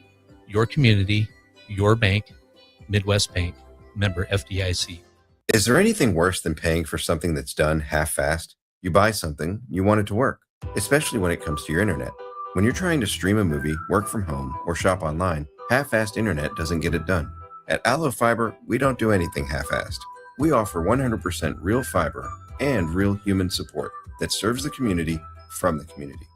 Your community, your bank, Midwest Bank, member FDIC.
Is there anything worse than paying for something that's done half-assed? You buy something, you want it to work, especially when it comes to your internet. When you're trying to stream a movie, work from home, or shop online, half-assed internet doesn't get it done. At Allo Fiber, we don't do anything half-assed. We offer 100% real fiber and real human support that serves the community from the community.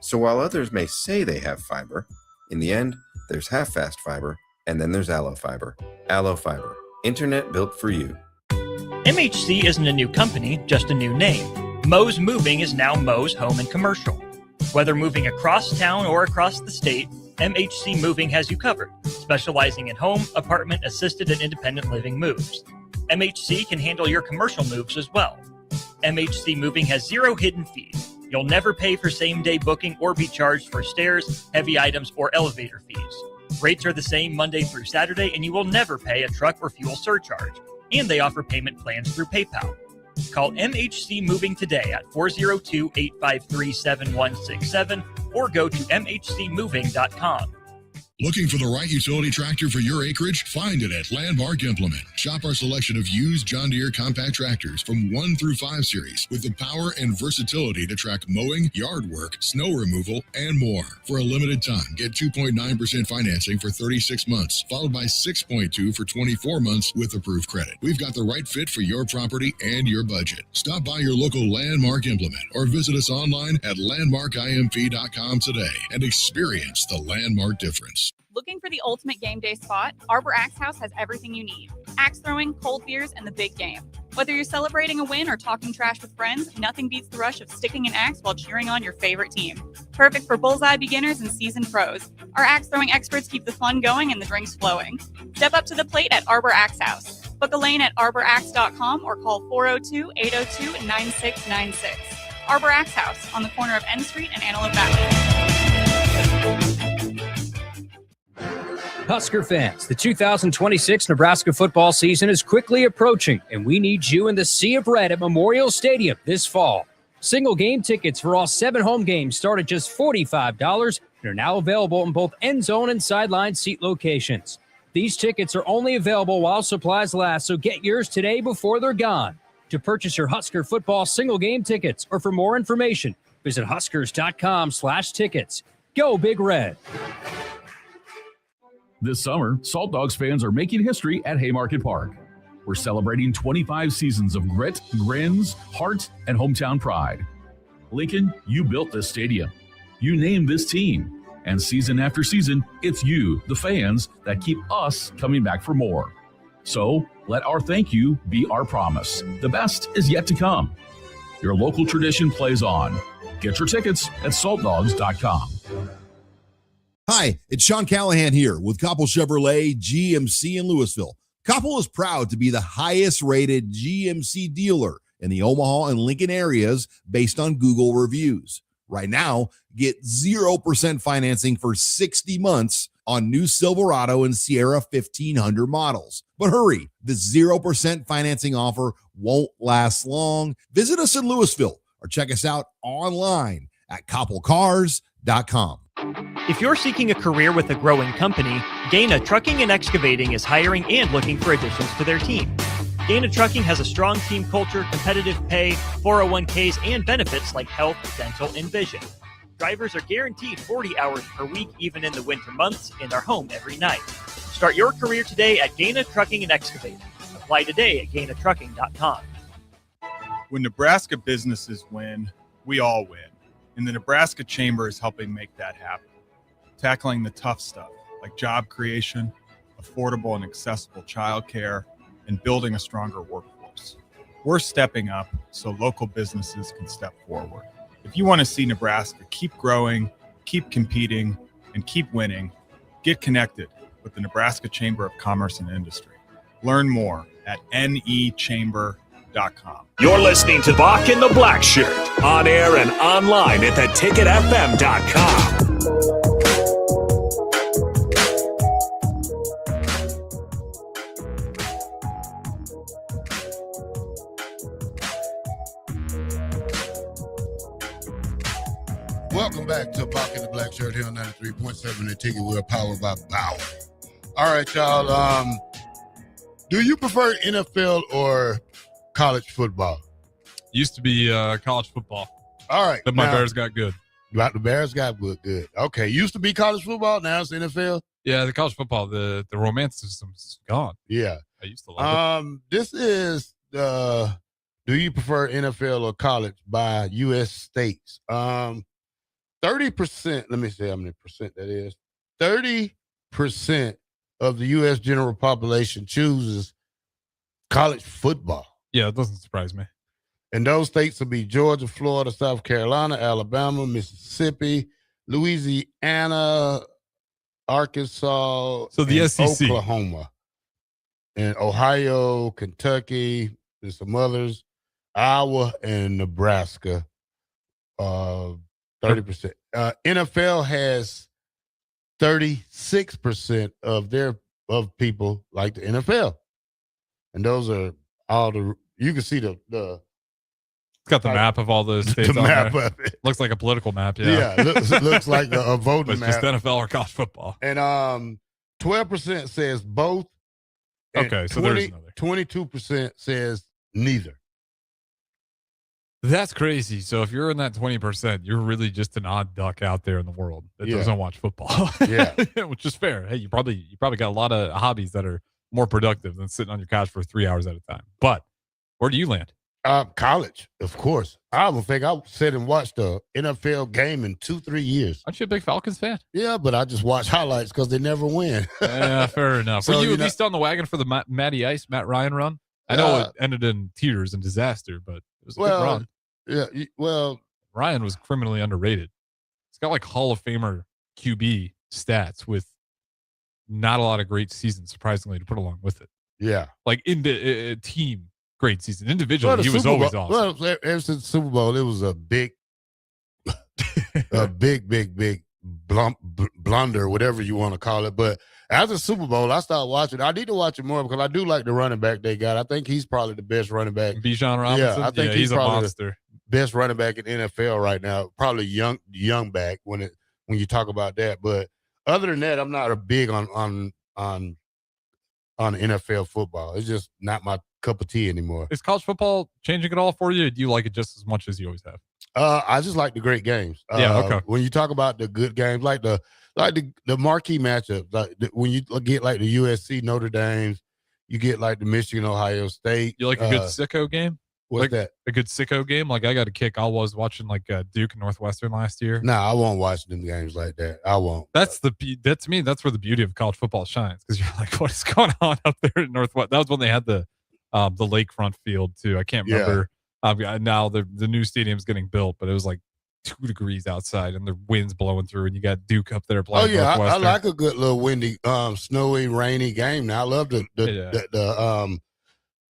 So while others may say they have fiber, in the end, there's half-fast fiber, and then there's Allo Fiber. Allo Fiber, internet built for you.
MHC isn't a new company, just a new name. Moe's Moving is now Moe's Home and Commercial. Whether moving across town or across the state, MHC Moving has you covered, specializing in home, apartment, assisted, and independent living moves. MHC can handle your commercial moves as well. MHC Moving has 0 hidden fees. You'll never pay for same-day booking or be charged for stairs, heavy items, or elevator fees. Rates are the same Monday through Saturday, and you will never pay a truck or fuel surcharge. And they offer payment plans through PayPal. Call MHC Moving today at 402-853-7167 or go to mhcmoving.com.
Looking for the right utility tractor for your acreage? Find it at Landmark Implement. Shop our selection of used John Deere compact tractors from 1 through 5 series with the power and versatility to track mowing, yard work, snow removal, and more. For a limited time, get 2.9% financing for 36 months, followed by 6.2% for 24 months with approved credit. We've got the right fit for your property and your budget. Stop by your local Landmark Implement or visit us online at landmarkimp.com today and experience the Landmark difference.
Looking for the ultimate game day spot? Arbor Axe House has everything you need. Axe throwing, cold beers, and the big game. Whether you're celebrating a win or talking trash with friends, nothing beats the rush of sticking an axe while cheering on your favorite team. Perfect for bullseye beginners and seasoned pros. Our axe throwing experts keep the fun going and the drinks flowing. Step up to the plate at Arbor Axe House. Book a lane at arboraxe.com or call 402-802-9696. Arbor Axe House on the corner of N Street and Antelope Valley.
Husker fans, the 2026 Nebraska football season is quickly approaching, and we need you in the Sea of Red at Memorial Stadium this fall. Single game tickets for all 7 home games start at just $45 and are now available in both end zone and sideline seat locations. These tickets are only available while supplies last, so get yours today before they're gone. To purchase your Husker football single game tickets or for more information, visit huskers.com/tickets. Go Big Red.
This summer, Salt Dogs fans are making history at Haymarket Park. We're celebrating 25 seasons of grit, grins, heart, and hometown pride. Lincoln, you built this stadium. You named this team. And season after season, it's you, the fans, that keep us coming back for more. So let our thank you be our promise. The best is yet to come. Your local tradition plays on. Get your tickets at saltdogs.com.
Hi, it's Sean Callahan here with Koppel Chevrolet GMC in Louisville. Koppel is proud to be the highest rated GMC dealer in the Omaha and Lincoln areas based on Google reviews. Right now, get 0% financing for 60 months on new Silverado and Sierra 1500 models. But hurry, the 0% financing offer won't last long. Visit us in Louisville or check us out online at koppelcars.com.
If you're seeking a career with a growing company, Gaina Trucking and Excavating is hiring and looking for additions to their team. Gaina Trucking has a strong team culture, competitive pay, 401ks, and benefits like health, dental, and vision. Drivers are guaranteed 40 hours per week, even in the winter months, and are home every night. Start your career today at Gaina Trucking and Excavating. Apply today at gainatrucking.com.
When Nebraska businesses win, we all win. And the Nebraska Chamber is helping make that happen. Tackling the tough stuff like job creation, affordable and accessible childcare, and building a stronger workforce. We're stepping up so local businesses can step forward. If you want to see Nebraska keep growing, keep competing, and keep winning, get connected with the Nebraska Chamber of Commerce and Industry. Learn more at nechamber.org. theticketfm.com.
You're listening to Bach in the Black Shirt, on air and online at theticketfm.com.
Welcome back to Bach in the Black Shirt here on 93.7 The Ticket. We're powered by Bauer. All right, y'all. Do you prefer NFL or college football?
Used to be college football.
All right.
But my Bears got good.
The Bears got good. Okay. Used to be college football. Now it's NFL.
Yeah, the college football, the romanticism's gone.
Yeah.
I used to love it.
This is do you prefer NFL or college by U.S. states? 30%, let me see how many percent that is. 30% of the U.S. general population chooses college football.
Yeah, it doesn't surprise me.
And those states will be Georgia, Florida, South Carolina, Alabama, Mississippi, Louisiana, Arkansas,
so the
and
SEC.
Oklahoma, and Ohio, Kentucky, and some others, Iowa, and Nebraska. 30%. NFL has 36% of people like the NFL, and those are all the. You can see the.
It's got the map of all those states.
The
on
map
there.
of it.
Looks like a political map. Yeah,
looks like a voting
but it's
map.
just NFL or college football.
And 12% says both. And
Okay, so there's another.
22% says neither.
That's crazy. So if you're in that 20%, you're really just an odd duck out there in the world that
Yeah.
doesn't watch football.
Yeah.
Which is fair. Hey, you probably got a lot of hobbies that are more productive than sitting on your couch for 3 hours at a time. But where do you land?
College, of course. I don't think I sit and watched the NFL game in 2-3 years.
Aren't you a big Falcons fan?
Yeah, but I just watch highlights because they never win.
Yeah, fair enough.
So,
Were you
you
at
know-
least on the wagon for the Matt Ryan run? I know it ended in tears and disaster, but it was a good run.
Yeah, well,
Ryan was criminally underrated. He's got like Hall of Famer QB stats with not a lot of great seasons, surprisingly, to put along with it.
Yeah.
Like in the team, great season. Individually,
the
he was
Super
always
Bowl,
awesome.
Well, ever since the Super Bowl, it was a big, big blunder, whatever you want to call it. But after the Super Bowl, I started watching. I need to watch it more because I do like the running back they got. I think he's probably the best running back.
Bijan Robinson?
Yeah, I think
Yeah,
he's
he's a
probably
monster.
the best running back in NFL right now. Probably young back when you talk about that. But other than that, I'm not a big on NFL football. It's just not my cup of tea anymore.
Is college football changing it all for you? Or do you like it just as much as you always have?
I just like the great games.
Yeah, okay.
When you talk about the good games, like the marquee matchups, when you get like the USC Notre Dames, you get like the Michigan Ohio State.
You like a good sicko game?
What's
like
that?
A good sicko game? Like I got a kick. I was watching like Duke and Northwestern last year.
Nah, I won't watch them games like that. I won't.
That's to me, that's where the beauty of college football shines, because you're like, what is going on up there in Northwest? That was when they had the lakefront field too. I can't remember. Now the new stadium's getting built, but it was like 2 degrees outside and the wind's blowing through, and you got Duke up there playing.
Oh yeah, I
Northwestern.
like a good little windy, snowy, rainy game. Now I love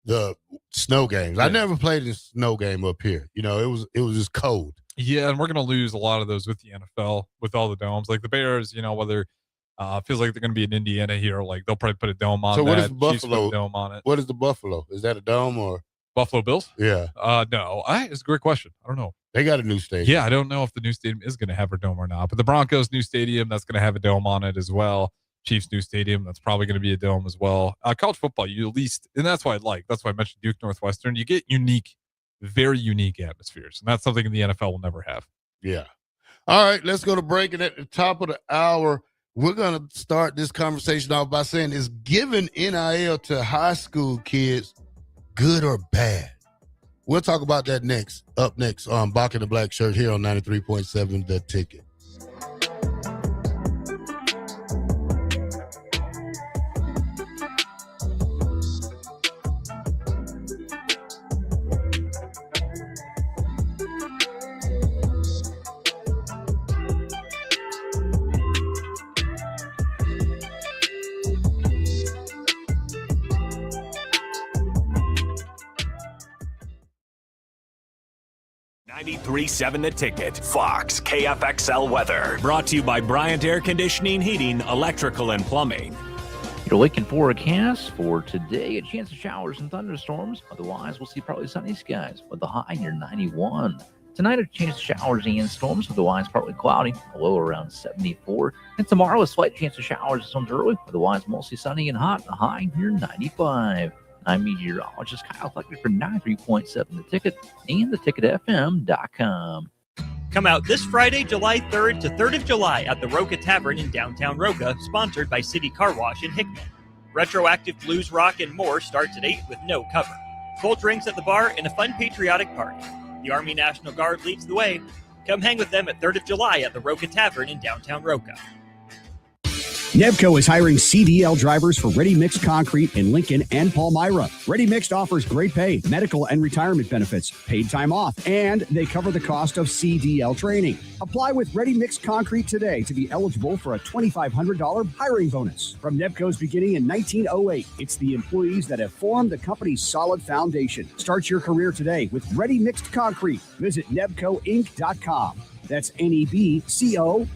the snow games. I never played a snow game up here. You know, it was just cold.
Yeah, and we're going to lose a lot of those with the NFL, with all the domes. Like the Bears, whether feels like they're going to be in Indiana here, like they'll probably put a dome on.
So what is
Chiefs put a
Buffalo?
dome on it?
What is the Buffalo? Is that a dome or
Buffalo Bills?
Yeah.
No. It's a great question. I don't know.
They got a new stadium.
Yeah, I don't know if the new stadium is going to have a dome or not. But the Broncos' new stadium, that's going to have a dome on it as well. Chiefs' new stadium, that's probably going to be a dome as well. College football, you at least, and that's why I mentioned Duke Northwestern. You get very unique atmospheres, and that's something the NFL will never have.
Yeah. All right, let's go to break. And at the top of the hour, we're going to start this conversation off by saying, is giving NIL to high school kids good or bad? We'll talk about that up next on Bach in the Black Shirt here on 93.7 The Ticket.
93.7 The Ticket, Fox, KFXL weather. Brought to you by Bryant Air Conditioning, Heating, Electrical, and Plumbing.
Your Lincoln forecast for today, a chance of showers and thunderstorms. Otherwise, we'll see partly sunny skies with the high near 91. Tonight, a chance of showers and storms. Otherwise, partly cloudy, a low around 74. And tomorrow, a slight chance of showers and storms early. Otherwise, mostly sunny and hot, a high near 95. I'm meteorologist Kyle Fleckner for 93.7 The Ticket and theticketfm.com.
Come out this Friday, July 3rd to 3rd of July at the Roca Tavern in downtown Roca, sponsored by City Car Wash in Hickman. Retroactive blues, rock, and more starts at 8 with no cover. Cold drinks at the bar and a fun patriotic party. The Army National Guard leads the way. Come hang with them at 3rd of July at the Roca Tavern in downtown Roca.
Nevco is hiring CDL drivers for Ready Mixed Concrete in Lincoln and Palmyra. Ready Mixed offers great pay, medical and retirement benefits, paid time off, and they cover the cost of CDL training. Apply with Ready Mixed Concrete today to be eligible for a $2,500 hiring bonus. From Nevco's beginning in 1908, it's the employees that have formed the company's solid foundation. Start your career today with Ready Mixed Concrete. Visit NevcoInc.com. That's NEBCOINC.com.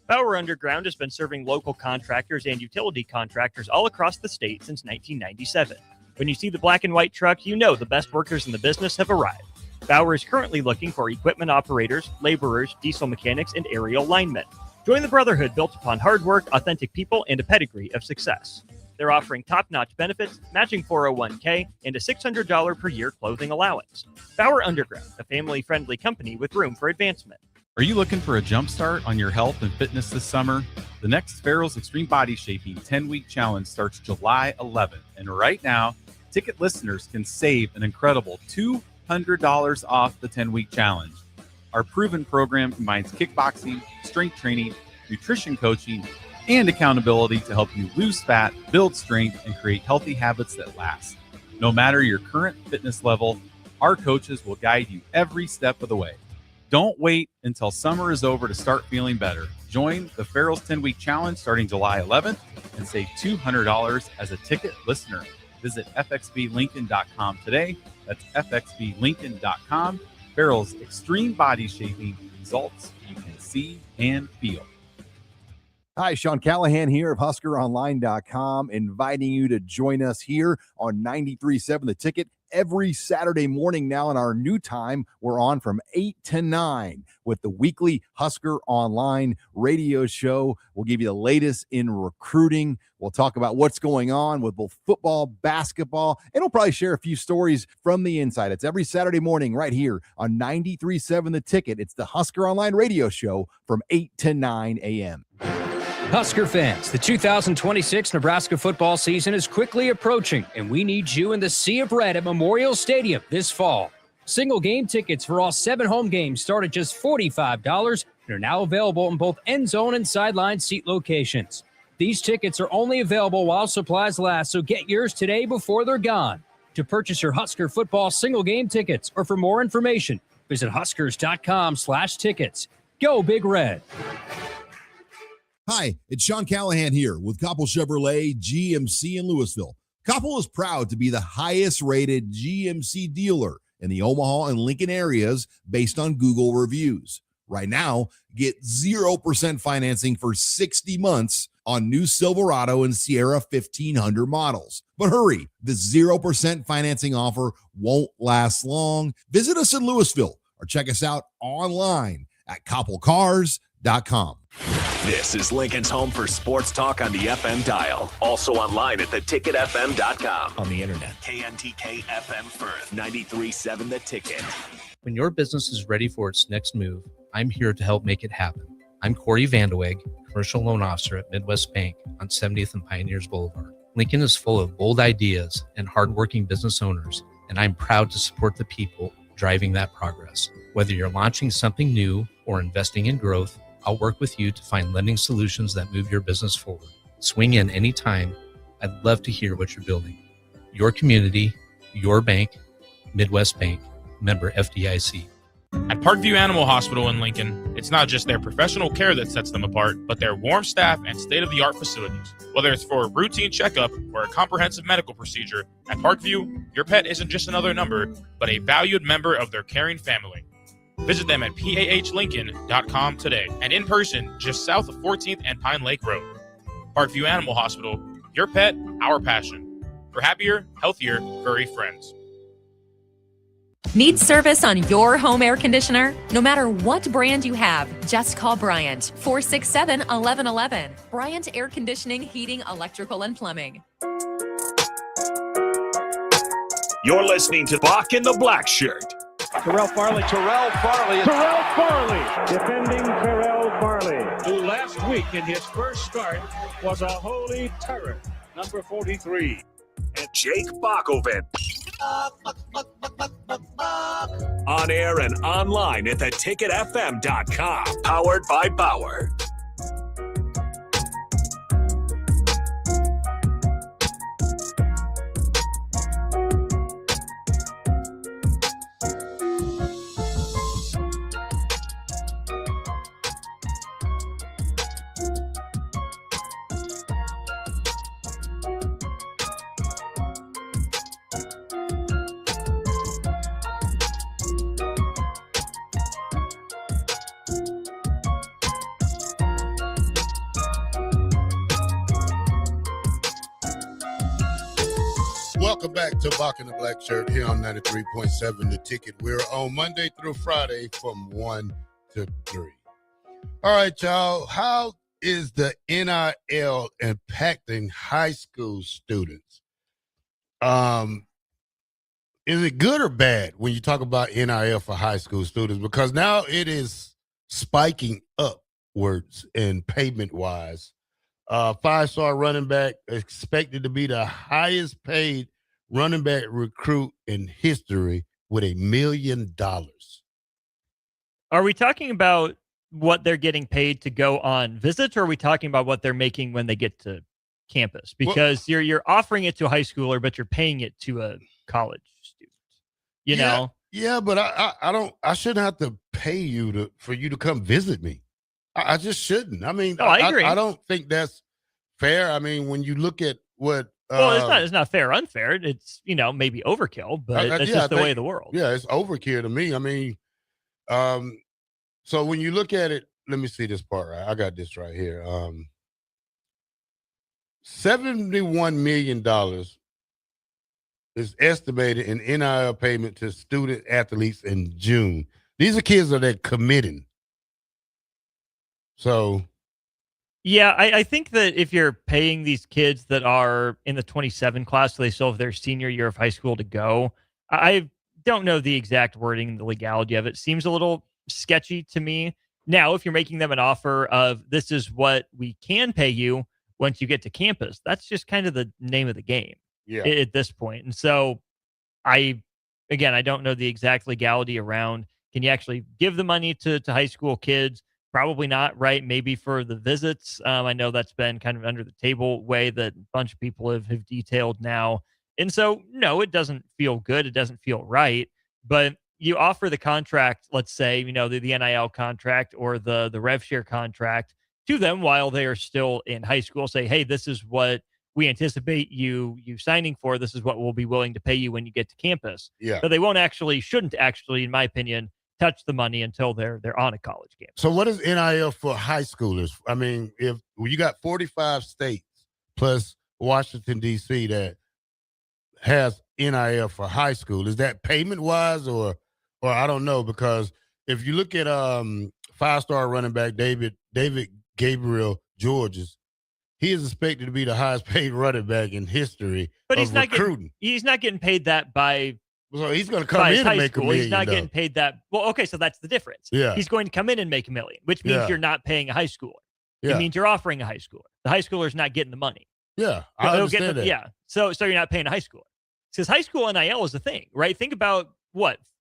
Bauer Underground has been serving local contractors and utility contractors all across the state since 1997. When you see the black and white truck, you know the best workers in the business have arrived. Bauer is currently looking for equipment operators, laborers, diesel mechanics, and aerial linemen. Join the brotherhood built upon hard work, authentic people, and a pedigree of success. They're offering top-notch benefits, matching 401k, and a $600 per year clothing allowance. Bauer Underground, a family-friendly company with room for advancement.
Are you looking for a jump start on your health and fitness this summer? The next Farrell's Extreme Body Shaping 10-week challenge starts July 11th. And right now, ticket listeners can save an incredible $200 off the 10-week challenge. Our proven program combines kickboxing, strength training, nutrition coaching, and accountability to help you lose fat, build strength, and create healthy habits that last. No matter your current fitness level, our coaches will guide you every step of the way. Don't wait until summer is over to start feeling better. Join the Farrell's 10-week challenge starting July 11th and save $200 as a ticket listener. Visit fxblincoln.com today. That's fxblincoln.com. Farrell's Extreme Body Shaping, results you can see and feel.
Hi, Sean Callahan here of HuskerOnline.com, inviting you to join us here on 93.7 The Ticket every Saturday morning now in our new time. We're on from 8 to 9 with the weekly Husker Online radio show. We'll give you the latest in recruiting. We'll talk about what's going on with both football, basketball, and we'll probably share a few stories from the inside. It's every Saturday morning right here on 93.7 The Ticket. It's the Husker Online radio show from 8 to 9 a.m.
Husker fans, the 2026 Nebraska football season is quickly approaching, and we need you in the Sea of Red at Memorial Stadium this fall. Single game tickets for all 7 home games start at just $45 and are now available in both end zone and sideline seat locations. These tickets are only available while supplies last, so get yours today before they're gone. To purchase your Husker football single game tickets or for more information, visit huskers.com/tickets. Go Big Red.
Hi, it's Sean Callahan here with Koppel Chevrolet GMC in Louisville. Koppel is proud to be the highest rated GMC dealer in the Omaha and Lincoln areas based on Google reviews. Right now, get 0% financing for 60 months on new Silverado and Sierra 1500 models. But hurry, the 0% financing offer won't last long. Visit us in Louisville or check us out online at koppelcars.com.
This is Lincoln's home for sports talk on the FM dial. Also online at theticketfm.com. On the internet. KNTK FM Firth, 93.7 The Ticket.
When your business is ready for its next move, I'm here to help make it happen. I'm Corey Vandeweghe, Commercial Loan Officer at Midwest Bank on 70th and Pioneers Boulevard. Lincoln is full of bold ideas and hardworking business owners, and I'm proud to support the people driving that progress. Whether you're launching something new or investing in growth, I'll work with you to find lending solutions that move your business forward. Swing in anytime. I'd love to hear what you're building. Your community, your bank, Midwest Bank, member FDIC.
At Parkview Animal Hospital in Lincoln, It's not just their professional care that sets them apart, but their warm staff and state-of-the-art facilities. Whether it's for a routine checkup or a comprehensive medical procedure, at Parkview, your pet isn't just another number, but a valued member of their caring family. Visit them at pahlincoln.com today and in person just south of 14th and Pine Lake Road. Parkview Animal Hospital, your pet, our passion. For happier, healthier, furry friends.
Need service on your home air conditioner? No matter what brand you have, just call Bryant, 467-1111. Bryant Air Conditioning, Heating, Electrical, and Plumbing.
You're listening to Bach in the Black Shirt.
Terrell Farley. Defending Terrell Farley, who last week in his first start was a holy terror. Number 43.
And Jake Bakoven. On air and online at theticketfm.com. Powered by Bauer.
Welcome back to Bach in the Black Shirt here on 93.7 The Ticket. We're on Monday through Friday from 1 to 3. All right, y'all. How is the NIL impacting high school students? Is it good or bad when you talk about NIL for high school students? Because now it is spiking upwards in payment-wise. 5-star running back expected to be the highest paid running back recruit in history with $1 million.
Are we talking about what they're getting paid to go on visits, or are we talking about what they're making when they get to campus? Because you're offering it to a high schooler, but you're paying it to a college student. You know?
Yeah, but I shouldn't have to pay you for you to come visit me. I just shouldn't. I mean,
I agree.
I don't think that's fair. I mean, when you look at what
it's not fair or unfair. It's, maybe overkill, but it's just the way of the world.
Yeah, it's overkill to me. I mean, so when you look at it, let me see this part right. I got this right here. $71 million is estimated in NIL payment to student athletes in June. These are kids that are committing. So,
yeah, I think that if you're paying these kids that are in the 27 class, so they still have their senior year of high school to go, I don't know the exact wording and the legality of it. Seems a little sketchy to me. Now, if you're making them an offer of this is what we can pay you once you get to campus, that's just kind of the name of the game at this point. And so I don't know the exact legality around, can you actually give the money to high school kids? Probably not, right? Maybe for the visits. I know that's been kind of under the table way that a bunch of people have revealed now. And so, no, it doesn't feel good. It doesn't feel right. But you offer the contract, let's say, the NIL contract or the rev share contract to them while they are still in high school. Say, hey, this is what we anticipate you signing for. This is what we'll be willing to pay you when you get to campus.
Yeah.
But they shouldn't actually, in my opinion, touch the money until they're on a college campus.
So what is NIL for high schoolers? I mean, if you got 45 states plus Washington, D.C. that has NIL for high school, is that payment wise or I don't know? Because if you look at 5-star running back David Gabriel Georges, he is expected to be the highest paid running back in history.
But
he's
not getting paid that by.
So he's going to come in and make $1 million.
He's not getting paid that. Well, okay, so that's the difference.
Yeah.
He's going to come in and make $1 million, which means you're not paying a high schooler.
Yeah.
It means you're offering a high schooler. The high schooler's not getting the money.
Yeah, I understand that.
Yeah, so you're not paying a high schooler. Because high school NIL is the thing, right? Think about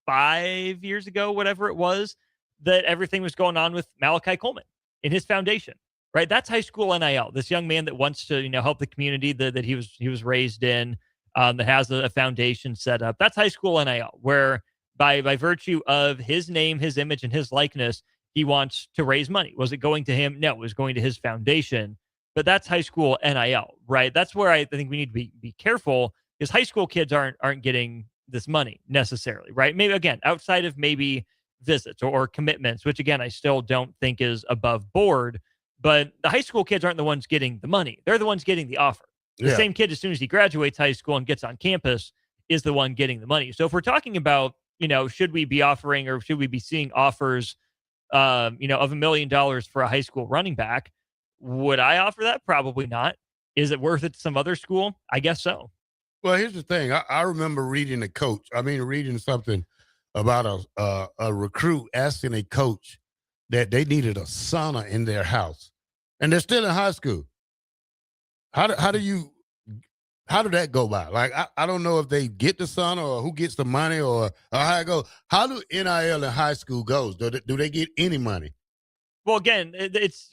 5 years ago, whatever it was, that everything was going on with Malachi Coleman in his foundation, right? That's high school NIL. This young man that wants to, help the community that he was raised in. That has a foundation set up. That's high school NIL, where by virtue of his name, his image, and his likeness, he wants to raise money. Was it going to him? No, it was going to his foundation. But that's high school NIL, right? That's where I think we need to be careful, because high school kids aren't getting this money necessarily, right? Maybe, again, outside of maybe visits or commitments, which again, I still don't think is above board, but the high school kids aren't the ones getting the money. They're the ones getting the offer. The same kid, as soon as he graduates high school and gets on campus, is the one getting the money. So if we're talking about, should we be offering, or should we be seeing offers, of $1 million for a high school running back, would I offer that? Probably not. Is it worth it to some other school? I guess so.
Well, here's the thing. I remember reading something about a recruit asking a coach that they needed a sauna in their house, and they're still in high school. How did that go by? Like, I don't know if they get the sauna or who gets the money or how it goes. How do NIL in high school goes? Do they get any money?
Well, again, it's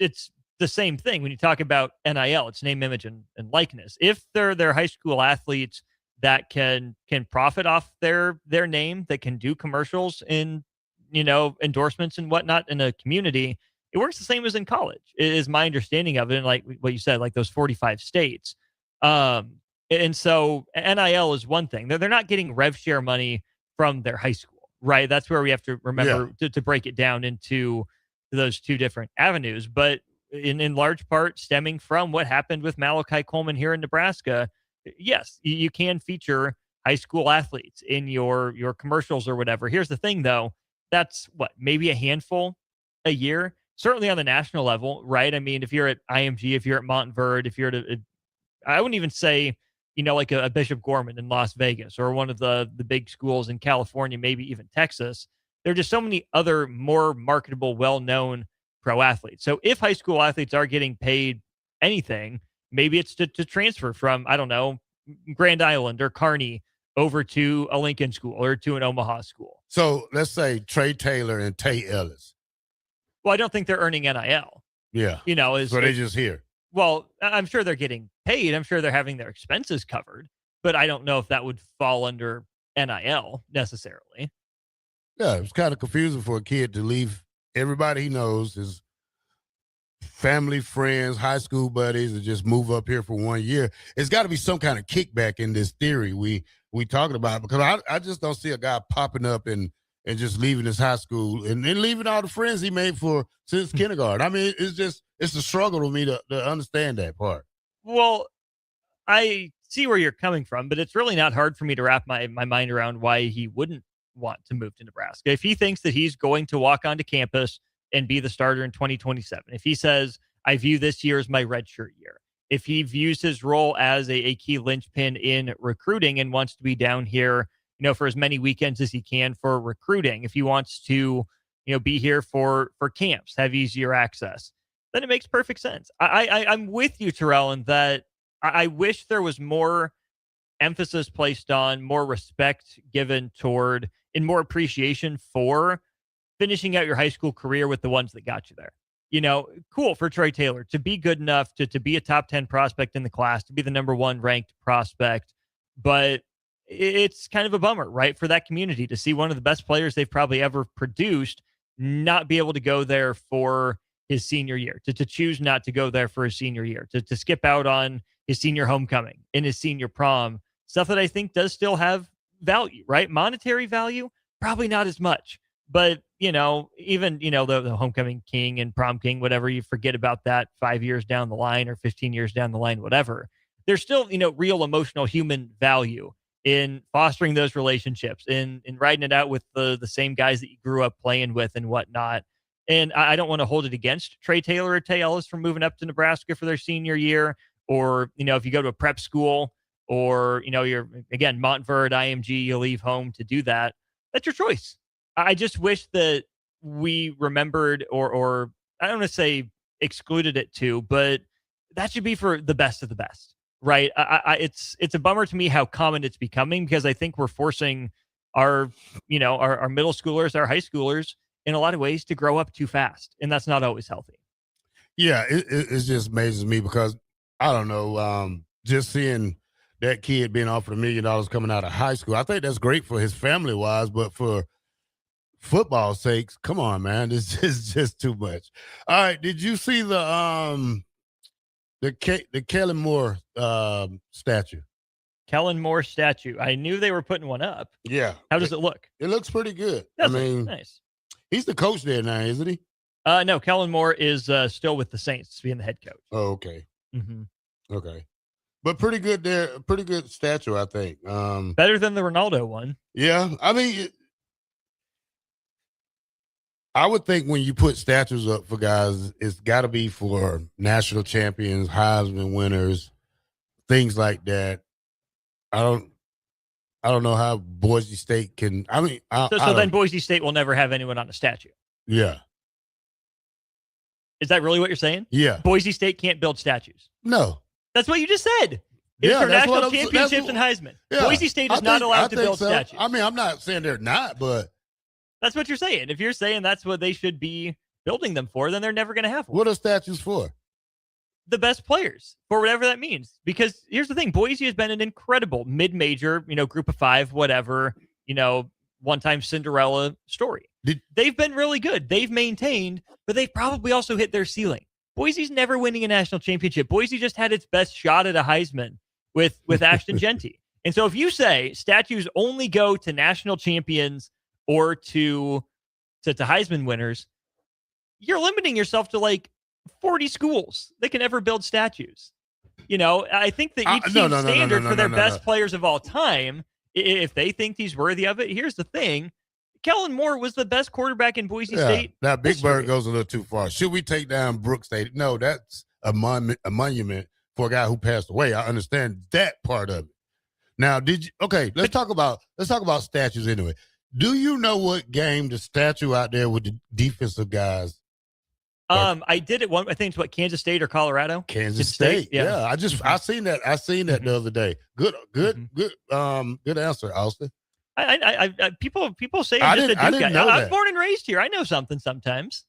the same thing when you talk about NIL. It's name, image, and likeness. If they're high school athletes that can profit off their name, that can do commercials in, endorsements and whatnot in a community, it works the same as in college, is my understanding of it. And like what you said, like those 45 states. And so NIL is one thing. They're not getting rev share money from their high school, right? That's where we have to remember to break it down into those two different avenues. But in large part stemming from what happened with Malachi Coleman here in Nebraska, yes, you can feature high school athletes in your commercials or whatever. Here's the thing, though. That's maybe a handful a year, certainly on the national level, right? I mean, if you're at IMG, if you're at Montverde, if you're at I wouldn't even say, like a Bishop Gorman in Las Vegas or one of the big schools in California, maybe even Texas. There are just so many other more marketable, well-known pro athletes. So if high school athletes are getting paid anything, maybe it's to transfer from, I don't know, Grand Island or Kearney over to a Lincoln school or to an Omaha school.
So let's say Trey Taylor and Tay Ellis.
Well, I don't think they're earning NIL.
Yeah. So they just here.
Well, I'm sure they're getting paid. I'm sure they're having their expenses covered, but I don't know if that would fall under NIL necessarily.
Yeah, it's kind of confusing for a kid to leave everybody he knows, his family, friends, high school buddies, and just move up here for 1 year. It's got to be some kind of kickback in this theory we talking about, because I just don't see a guy popping up and just leaving his high school and then leaving all the friends he made since kindergarten. I mean, it's a struggle to me to understand that part.
Well, I see where you're coming from, but it's really not hard for me to wrap my mind around why he wouldn't want to move to Nebraska. If he thinks that he's going to walk onto campus and be the starter in 2027, if he says, I view this year as my redshirt year, if he views his role as a key linchpin in recruiting and wants to be down here, for as many weekends as he can for recruiting, if he wants to, be here for camps, have easier access, then it makes perfect sense. I'm with you, Terrell, in that I wish there was more emphasis placed on, more respect given toward, and more appreciation for finishing out your high school career with the ones that got you there. Cool for Trey Taylor to be good enough to be a top 10 prospect in the class, to be the number 1 ranked prospect. But it's kind of a bummer, right, for that community to see one of the best players they've probably ever produced not be able to go there for his senior year, to choose not to go there for his senior year, to skip out on his senior homecoming, in his senior prom, stuff that I think does still have value, right? Monetary value, probably not as much. But, even, the homecoming king and prom king, whatever, you forget about that 5 years down the line or 15 years down the line, whatever. There's still, real emotional human value in fostering those relationships, in riding it out with the same guys that you grew up playing with and whatnot. And I don't want to hold it against Trey Taylor or Tay Ellis for moving up to Nebraska for their senior year, or, if you go to a prep school or, you're, again, Montverde, IMG, you leave home to do that. That's your choice. I just wish that we remembered or I don't want to say excluded it too, but that should be for the best of the best, right? It's a bummer to me how common it's becoming, because I think we're forcing our middle schoolers, our high schoolers, in a lot of ways to grow up too fast, and that's not always healthy.
Yeah, it just amazes me because, I don't know, just seeing that kid being offered $1 million coming out of high school, I think that's great for his family-wise, but for football sakes, come on, man. This is just too much. All right. Did you see the Kellen Moore statue?
Kellen Moore statue. I knew they were putting one up.
Yeah.
How does it look?
It looks pretty good.
Does it? Nice.
He's the coach there now, isn't he?
No, Kellen Moore is still with the Saints, being the head coach.
Oh, okay.
Mm-hmm.
Okay. But pretty good there. Pretty good statue, I think.
Better than the Ronaldo one.
Yeah. I mean, I would think when you put statues up for guys, it's got to be for national champions, Heisman winners, things like that. I don't know how Boise State can. I mean,
So then Boise State will never have anyone on a statue.
Yeah.
Is that really what you're saying?
Yeah.
Boise State can't build statues.
No.
That's what you just said. It's
Yeah,
for
that's
national
what I'm-
championships and Heisman. Boise State is not allowed to build statues.
I mean, I'm not saying they're not, but
That's what you're saying. If you're saying that's what they should be building them for, then they're never going to have one.
what are statues for?
The best players, for whatever that means. Because here's the thing, Boise has been an incredible mid-major, group of five, whatever, one-time Cinderella story. They've been really good. They've maintained, but they've probably also hit their ceiling. Boise's never winning a national championship. Boise just had its best shot at a Heisman with Ashton Genty. And so if you say statues only go to national champions or to Heisman winners, you're limiting yourself to like 40 schools that can ever build statues. I think that each team's standard for their best players of all time, if they think he's worthy of it, here's the thing. Kellen Moore was the best quarterback in Boise State.
Now, Big
history.
Bird goes a little too far. Should we take down Brooks State? No, that's a monument for a guy who passed away. I understand that part of it. Now, let's talk about statues anyway. Do you know what game the statue out there with the defensive guys?
I did it one. I think it's what, Kansas State or Colorado.
Kansas State. Yeah. I seen that. I seen that the other day. Good answer, Austin.
I people say
I
I'm just a
didn't- I
Duke
didn't
guy.
know
I was
that.
born and raised here. I know something sometimes.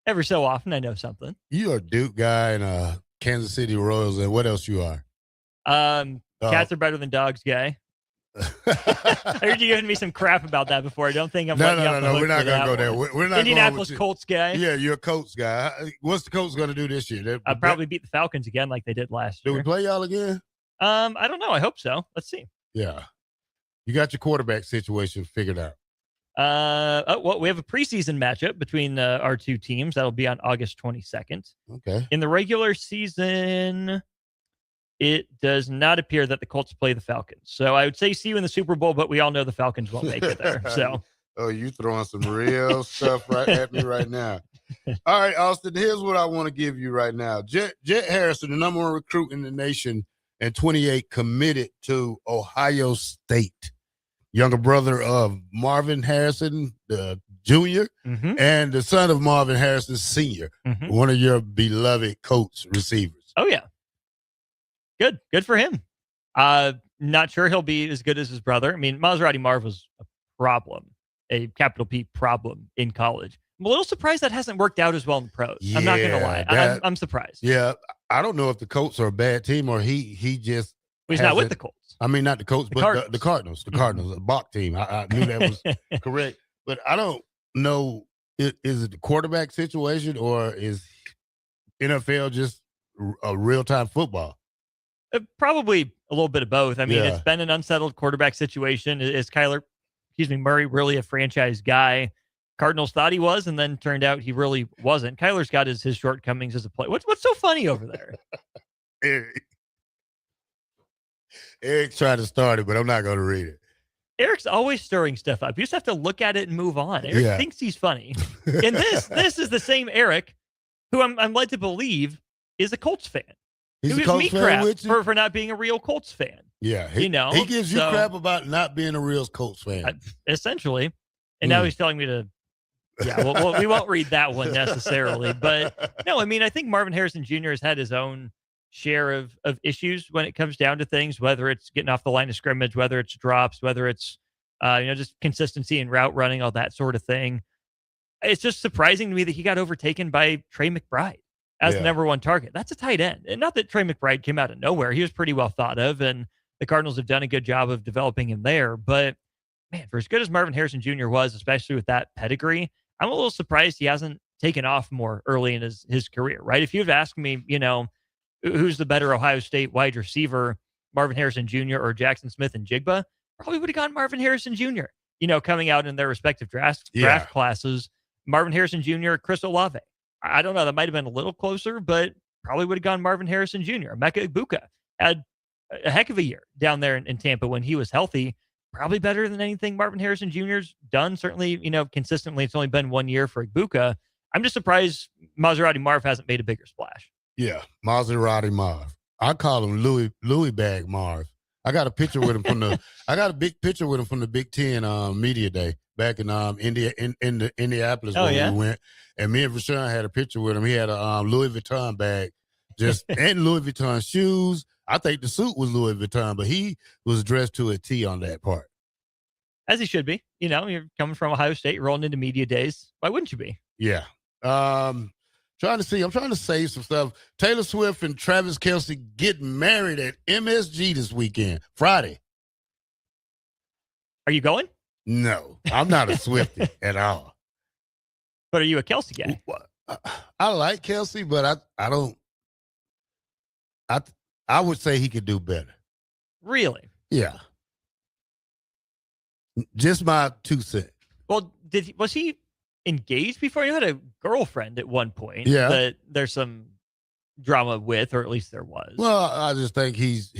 Every so often, I know something.
You are a Duke guy and Kansas City Royals, and what else you are?
Cats are better than dogs, guy. I heard you giving me some crap about that before. I don't think I'm.
No,
letting you off the hook
we're not
for
gonna
that
go there.
one.
We're not
Indianapolis
going with
Colts guy.
Yeah, you're a Colts guy. What's the Colts going to do this year?
I'll probably beat the Falcons again, like they did last
Do
year.
we play y'all again?
I don't know. I hope so. Let's see.
Yeah. You got your quarterback situation figured out.
Well, we have a preseason matchup between our two teams. That'll be on August 22nd.
Okay.
In the regular season, it does not appear that the Colts play the Falcons. So I would say see you in the Super Bowl, but we all know the Falcons won't make it there. So.
Oh, you throwing some real stuff right at me right now. All right, Austin, here's what I want to give you right now. Jet Harrison, the number one recruit in the nation, and 28 committed to Ohio State. Younger brother of Marvin Harrison, the junior, and the son of Marvin Harrison, senior, one of your beloved Colts receivers.
Oh, yeah. Good for him. Not sure he'll be as good as his brother. I mean, Maserati Marv was a problem, a capital P problem in college. I'm a little surprised that hasn't worked out as well in the pros. I'm not going to lie. I'm surprised.
Yeah, I don't know if the Colts are a bad team or he just
He's not with the Colts.
I mean, not the Colts, but the Cardinals. The Cardinals, a Bach team. I knew that was correct. But I don't know, is it the quarterback situation or is NFL just a real-time football?
Probably a little bit of both. I mean,
Yeah.
it's been an unsettled quarterback situation. Is Murray really a franchise guy? Cardinals thought he was, and then turned out he really wasn't. Kyler's got his shortcomings as a player. What's so funny over there?
Eric tried to start it, but I'm not going to read it.
Eric's always stirring stuff up. You just have to look at it and move on. Eric thinks he's funny. And this is the same Eric who I'm led to believe is a Colts fan.
He's
Who
a
gives
Colts
me
fan
crap
with you?
for not being a real Colts fan.
Yeah,
he
gives you crap about not being a real Colts fan.
Essentially. And now he's telling me to, we won't read that one necessarily. But no, I mean, I think Marvin Harrison Jr. has had his own share of issues when it comes down to things, whether it's getting off the line of scrimmage, whether it's drops, whether it's, just consistency and route running, all that sort of thing. It's just surprising to me that he got overtaken by Trey McBride as the number one target. That's a tight end. And not that Trey McBride came out of nowhere. He was pretty well thought of, and the Cardinals have done a good job of developing him there. But man, for as good as Marvin Harrison Jr. was, especially with that pedigree, I'm a little surprised he hasn't taken off more early in his career, right? If you'd asked me, who's the better Ohio State wide receiver, Marvin Harrison Jr. or Jackson Smith and Jigba, probably would have gone Marvin Harrison Jr., coming out in their respective draft classes. Marvin Harrison Jr., Chris Olave. I don't know. That might have been a little closer, but probably would have gone Marvin Harrison Jr. Emeka Egbuka had a heck of a year down there in Tampa when he was healthy. Probably better than anything Marvin Harrison Jr.'s done. Certainly, consistently, it's only been 1 year for Egbuka. I'm just surprised Maserati Marv hasn't made a bigger splash.
Yeah, Maserati Marv. I call him Louis Bag Marv. I got a picture with him I got a big picture with him from the Big Ten media day back in Indianapolis when we went. And me and Rashawn had a picture with him. He had a Louis Vuitton bag, and Louis Vuitton shoes. I think the suit was Louis Vuitton, but he was dressed to a T on that part.
As he should be. You're coming from Ohio State, rolling into media days. Why wouldn't you be?
Yeah. I'm trying to save some stuff. Taylor Swift and Travis Kelce get married at MSG this weekend, Friday.
Are you going?
No, I'm not a Swiftie at all.
But are you a Kelce guy?
I like Kelce, but I don't. I would say he could do better.
Really?
Yeah. Just my 2 cents.
Well, was he engaged before? You had a girlfriend at one point.
Yeah.
That there's some drama with, or at least there was.
Well, I just think he's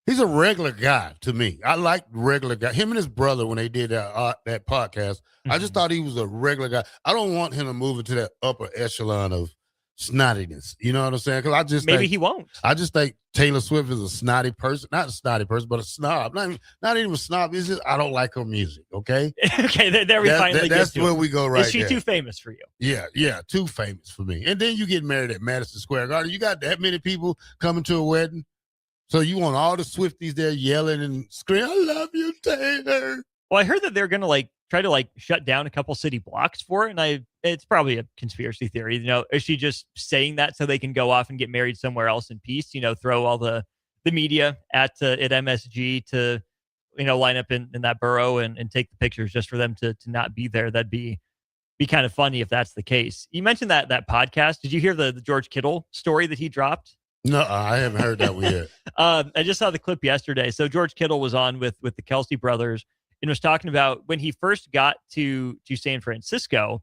a regular guy to me. I like regular guy. Him and his brother, when they did that podcast, I just thought he was a regular guy. I don't want him to move into that upper echelon of snottiness. You know what I'm saying? Because I just
maybe he won't.
I just think Taylor Swift is a snotty person. Not a snotty person, but a snob. Not even a snob. It's just I don't like her music. Okay.
Okay. There we finally get
that's
to
where
it.
we go right
Is she
there.
too famous for you?
Yeah, too famous for me. And then you get married at Madison Square Garden. You got that many people coming to a wedding. So you want all the Swifties there yelling and screaming, "I love you, Taylor."
Well, I heard that they're going to try to shut down a couple city blocks for it. And it's probably a conspiracy theory. Is she just saying that so they can go off and get married somewhere else in peace? Throw all the media at MSG to, line up in that borough and take the pictures just for them to not be there. That'd be kind of funny if that's the case. You mentioned that podcast. Did you hear the George Kittle story that he dropped?
No, I haven't heard that one yet.
I just saw the clip yesterday. So George Kittle was on with the Kelce brothers and was talking about when he first got to San Francisco.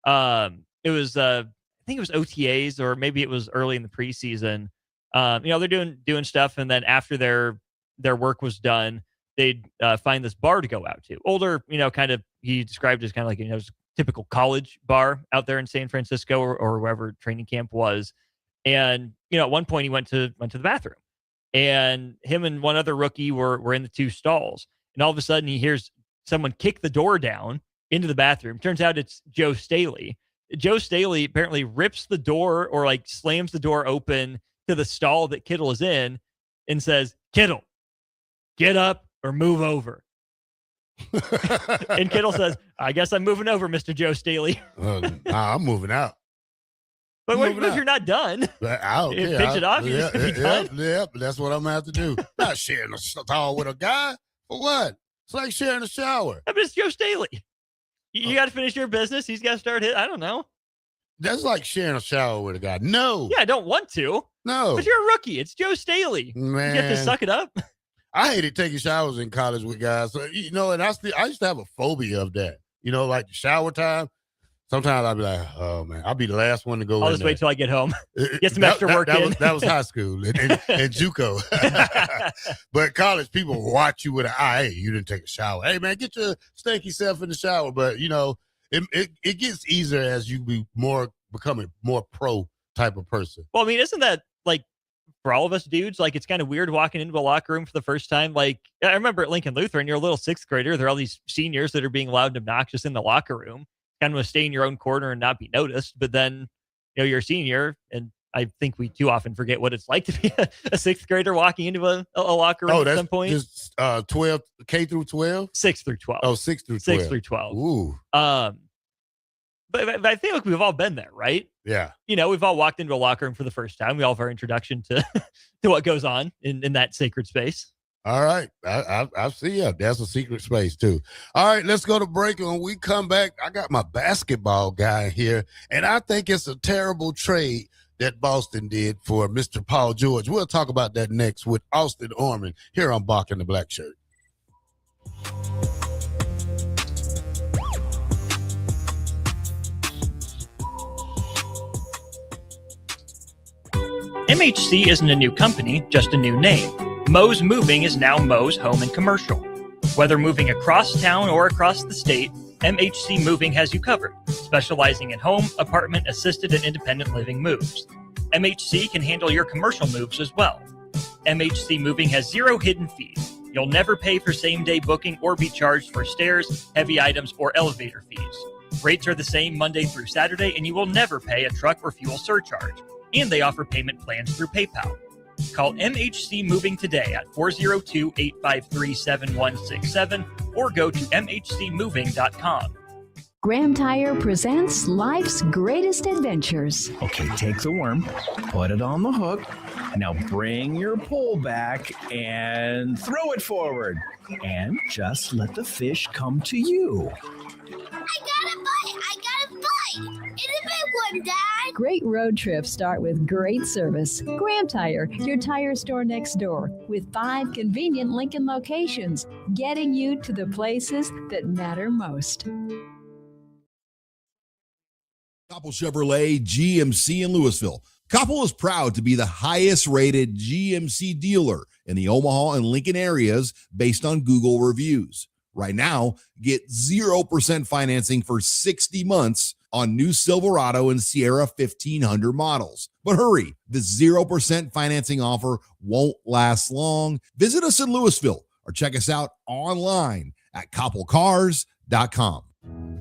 It was I think it was OTAs, or maybe it was early in the preseason. They're doing stuff, and then after their work was done, they'd find this bar to go out to. Older, kind of, he described it as kind of like typical college bar out there in San Francisco or wherever training camp was. And at one point he went to the bathroom, and him and one other rookie were in the two stalls. And all of a sudden he hears someone kick the door down into the bathroom. Turns out it's Joe Staley. Joe Staley apparently rips the door or slams the door open to the stall that Kittle is in and says, "Kittle, get up or move over." And Kittle says, "I guess I'm moving over, Mr. Joe Staley."
I'm moving out.
But what if you're not done?
I don't care.
Pitch it off. You're just gonna be done.
Yeah, that's what I'm gonna have to do. Not sharing a stall with a guy. For what? It's like sharing a shower.
But it's Joe Staley. You got to finish your business. He's got to start his. I don't know.
That's like sharing a shower with a guy. No.
Yeah, I don't want to.
No.
But you're a rookie. It's Joe Staley.
Man.
You have to suck it up.
I hated taking showers in college with guys. So, and I used to have a phobia of that. Like the shower time. Sometimes I'd be like, oh, man, I'll be the last one to go in.
I'll just wait till I get home. Get some extra work in.
That was high school and JUCO. But college, people watch you with an eye. Hey, you didn't take a shower. Hey, man, get your stinky self in the shower. But, it gets easier as you becoming more pro type of person.
Well, I mean, isn't that for all of us dudes, it's kind of weird walking into a locker room for the first time. I remember at Lincoln Lutheran, you're a little sixth grader. There are all these seniors that are being loud and obnoxious in the locker room. Kind of stay in your own corner and not be noticed. But then, you're a senior, and I think we too often forget what it's like to be a sixth grader walking into a locker room at some point.
Just 12, K through 12?
6 through 12.
Oh, 6 through 12.
6 through 12.
Ooh.
But I feel like we've all been there, right?
Yeah.
We've all walked into a locker room for the first time. We all have our introduction to what goes on in that sacred space.
All right. I see ya. That's a secret space, too. All right, let's go to break. And when we come back, I got my basketball guy here, and I think it's a terrible trade that Boston did for Mr. Paul George. We'll talk about that next with Austin Orman here on Bach and the Black Shirt.
MHC isn't a new company, just a new name. Moe's Moving is now Moe's Home and Commercial. Whether moving across town or across the state, MHC Moving has you covered, specializing in home, apartment, assisted, and independent living moves. MHC can handle your commercial moves as well. MHC Moving has 0 hidden fees. You'll never pay for same-day booking or be charged for stairs, heavy items, or elevator fees. Rates are the same Monday through Saturday, and you will never pay a truck or fuel surcharge. And they offer payment plans through PayPal. Call MHC Moving today at 402-853-7167 or go to mhcmoving.com.
Graham Tire presents life's greatest adventures.
Okay, take the worm, put it on the hook. Now bring your pole back and throw it forward. And just let the fish come to you.
I got a bite! It's a big one, Dad!
Great road trips start with great service. Graham Tire, your tire store next door, with 5 convenient Lincoln locations, getting you to the places that matter most.
Koppel Chevrolet GMC in Louisville. Koppel is proud to be the highest rated GMC dealer in the Omaha and Lincoln areas based on Google reviews. Right now, get 0% financing for 60 months on new Silverado and Sierra 1500 models. But hurry, the 0% financing offer won't last long. Visit us in Louisville or check us out online at koppelcars.com.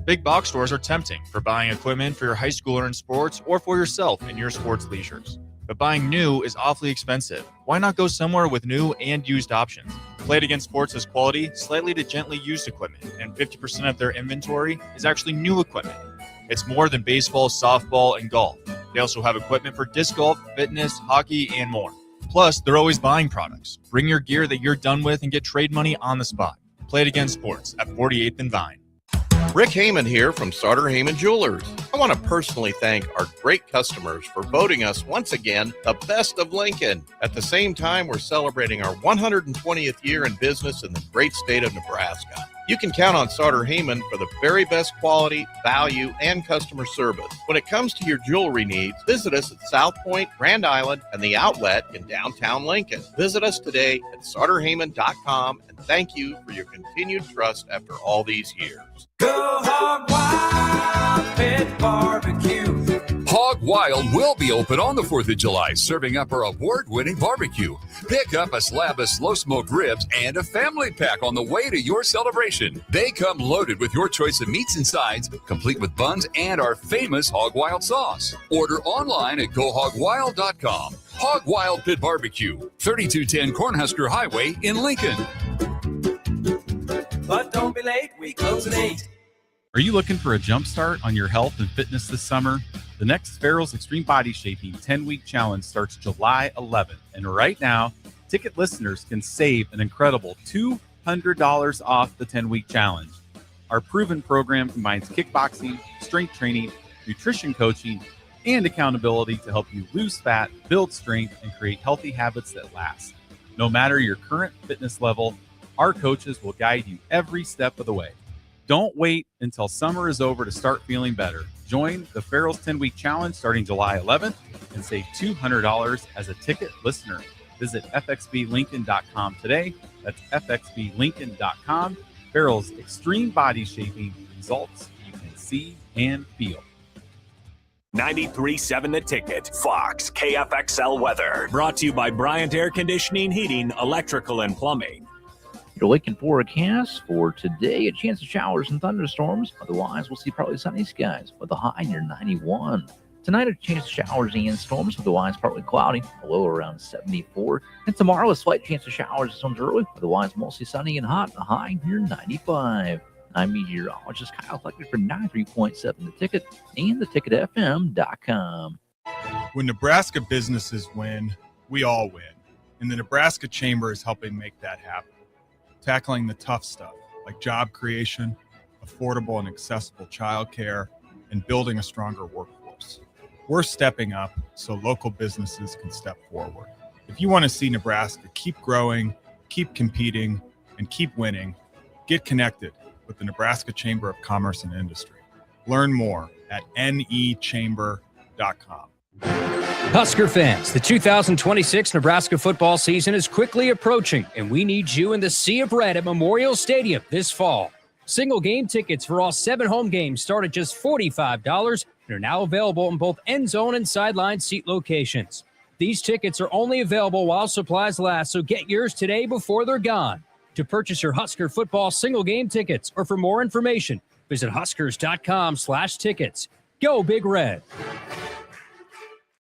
Big box stores are tempting for buying equipment for your high schooler in sports or for yourself in your sports leisures. But buying new is awfully expensive. Why not go somewhere with new and used options? Play It Again Sports has quality, slightly to gently used equipment, and 50% of their inventory is actually new equipment. It's more than baseball, softball, and golf. They also have equipment for disc golf, fitness, hockey, and more. Plus, they're always buying products. Bring your gear that you're done with and get trade money on the spot. Play It Again Sports at 48th and Vine.
Rick Heyman here from Sauter Heyman Jewelers. I want to personally thank our great customers for voting us once again the best of Lincoln. At the same time, we're celebrating our 120th year in business in the great state of Nebraska. You can count on Sauter Heyman for the very best quality, value, and customer service. When it comes to your jewelry needs, visit us at South Point, Grand Island, and the Outlet in downtown Lincoln. Visit us today at sauterheyman.com, and thank you for your continued trust after all these years.
Go Hog Wild Pit Barbecue.
Hog Wild will be open on the 4th of July, serving up our award-winning barbecue. Pick up a slab of slow-smoked ribs and a family pack on the way to your celebration. They come loaded with your choice of meats and sides, complete with buns and our famous Hog Wild sauce. Order online at gohogwild.com. Hog Wild Pit Barbecue, 3210 Cornhusker Highway in Lincoln.
But don't be late, we close at 8.
Are you looking for a jump start on your health and fitness this summer? The next Farrell's Extreme Body Shaping 10-week challenge starts July 11th. And right now, ticket listeners can save an incredible $200 off the 10-week challenge. Our proven program combines kickboxing, strength training, nutrition coaching, and accountability to help you lose fat, build strength, and create healthy habits that last. No matter your current fitness level, our coaches will guide you every step of the way. Don't wait until summer is over to start feeling better. Join the Farrell's 10-week challenge starting July 11th and save $200 as a ticket listener. Visit fxblincoln.com today. That's fxblincoln.com. Farrell's Extreme Body Shaping, results you can see and feel.
93.7 The Ticket, Fox, KFXL weather. Brought to you by Bryant Air Conditioning, Heating, Electrical, and Plumbing.
Your Lincoln forecast for today, a chance of showers and thunderstorms. Otherwise, we'll see partly sunny skies with a high near 91. Tonight, a chance of showers and storms. Otherwise, partly cloudy, a low around 74. And tomorrow, a slight chance of showers and storms early. Otherwise, mostly sunny and hot, a high near 95. I'm meteorologist Kyle Fleckner for 93.7 The Ticket and theticketfm.com.
When Nebraska businesses win, we all win. and the Nebraska Chamber is helping make that happen, tackling the tough stuff like job creation, affordable and accessible childcare, and building a stronger workforce. We're stepping up so local businesses can step forward. If you want to see Nebraska keep growing, keep competing, and keep winning, get connected with the Nebraska Chamber of Commerce and Industry. Learn more at nechamber.com.
Husker fans, the 2026 Nebraska football season is quickly approaching, and we need you in the Sea of Red at Memorial Stadium this fall. Single game tickets for all 7 home games start at just $45 and are now available in both end zone and sideline seat locations. These tickets are only available while supplies last, so get yours today before they're gone. To purchase your Husker football single game tickets or for more information, visit huskers.com/tickets. Go Big Red.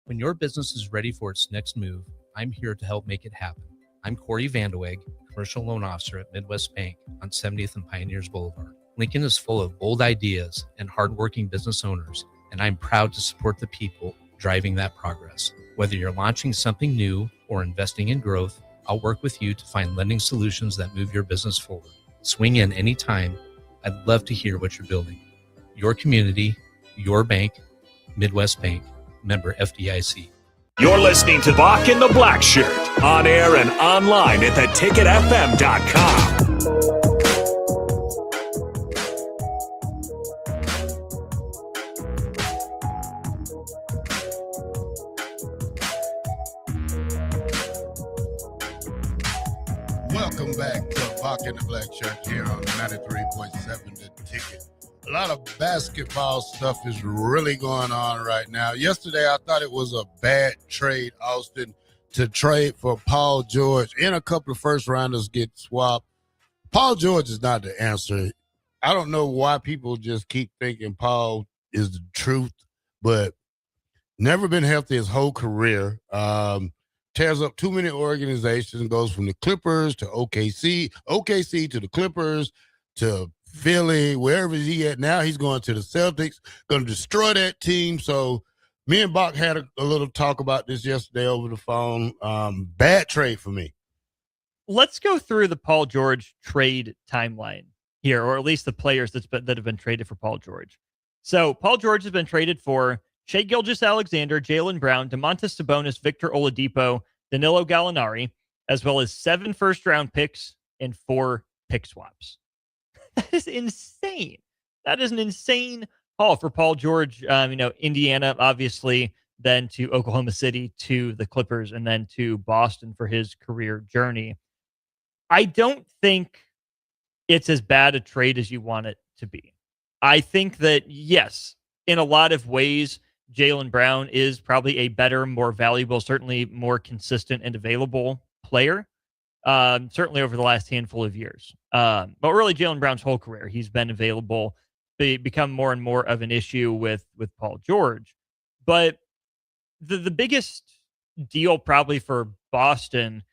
When your business is ready for its next move, I'm here to help make it happen. I'm Corey Vandeweghe, Commercial Loan Officer at Midwest Bank on 70th and Pioneers Boulevard. Lincoln is full of bold ideas and hardworking business owners, and I'm proud to support the people driving that progress. Whether you're launching something new or investing in growth, I'll work with you to find lending solutions that move your business forward. Swing in anytime. I'd love to hear what you're building. Your community, your bank, Midwest Bank, member FDIC.
You're listening to Bach in the Black Shirt, on air and online at theticketfm.com.
Welcome back to Bach in the Black Shirt here on 93.7 The Ticket. A lot of basketball stuff is really going on right now. Yesterday, I thought it was a bad trade, Austin, to trade for Paul George, and a couple of first-rounders get swapped. Paul George is not the answer. I don't know why people just keep thinking Paul is the truth, but never been healthy his whole career. Tears up too many organizations, goes from the Clippers to OKC to the Clippers to Philly, wherever he at now. He's going to the Celtics, going to destroy that team. So me and Bach had a little talk about this yesterday over the phone. Bad trade for me.
Let's go through the Paul George trade timeline here, or at least the players that have been traded for Paul George. So Paul George has been traded for Shai Gilgeous-Alexander, Jaylen Brown, Domantas Sabonis, Victor Oladipo, Danilo Gallinari, as well as 7 first-round picks and 4 pick swaps. That is insane. That is an insane haul for Paul George. Indiana, obviously, then to Oklahoma City, to the Clippers, and then to Boston for his career journey. I don't think it's as bad a trade as you want it to be. I think that, yes, in a lot of ways, Jaylen Brown is probably a better, more valuable, certainly more consistent and available player. Certainly over the last handful of years. But really Jaylen Brown's whole career, he's been available, become more and more of an issue with Paul George. But the biggest deal probably for Boston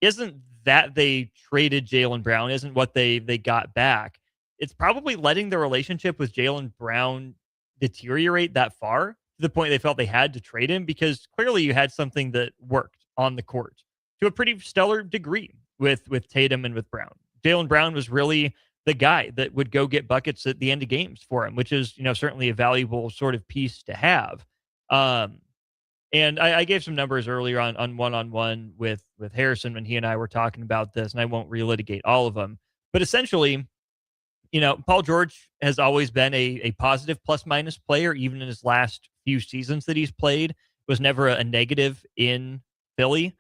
isn't that they traded Jaylen Brown, isn't what they got back. It's probably letting the relationship with Jaylen Brown deteriorate that far to the point they felt they had to trade him, because clearly you had something that worked on the court to a pretty stellar degree with Tatum and with Brown. Jaylen Brown was really the guy that would go get buckets at the end of games for him, which is, certainly a valuable sort of piece to have. And I gave some numbers earlier on one-on-one with Harrison when he and I were talking about this, and I won't relitigate all of them. But essentially, Paul George has always been a positive plus-minus player, even in his last few seasons that he's played, was never a negative in Philly.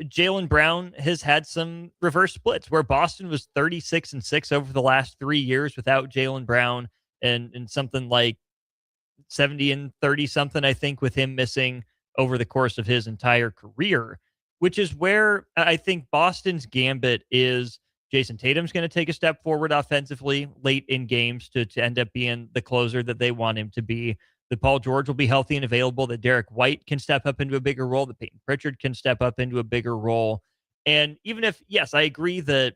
Jaylen Brown has had some reverse splits where Boston was 36-6 over the last 3 years without Jaylen Brown, and something like 70-30 something, I think, with him missing over the course of his entire career, which is where I think Boston's gambit is. Jason Tatum's going to take a step forward offensively late in games to end up being the closer that they want him to be. That Paul George will be healthy and available, that Derek White can step up into a bigger role, that Peyton Pritchard can step up into a bigger role. And even if, yes, I agree that,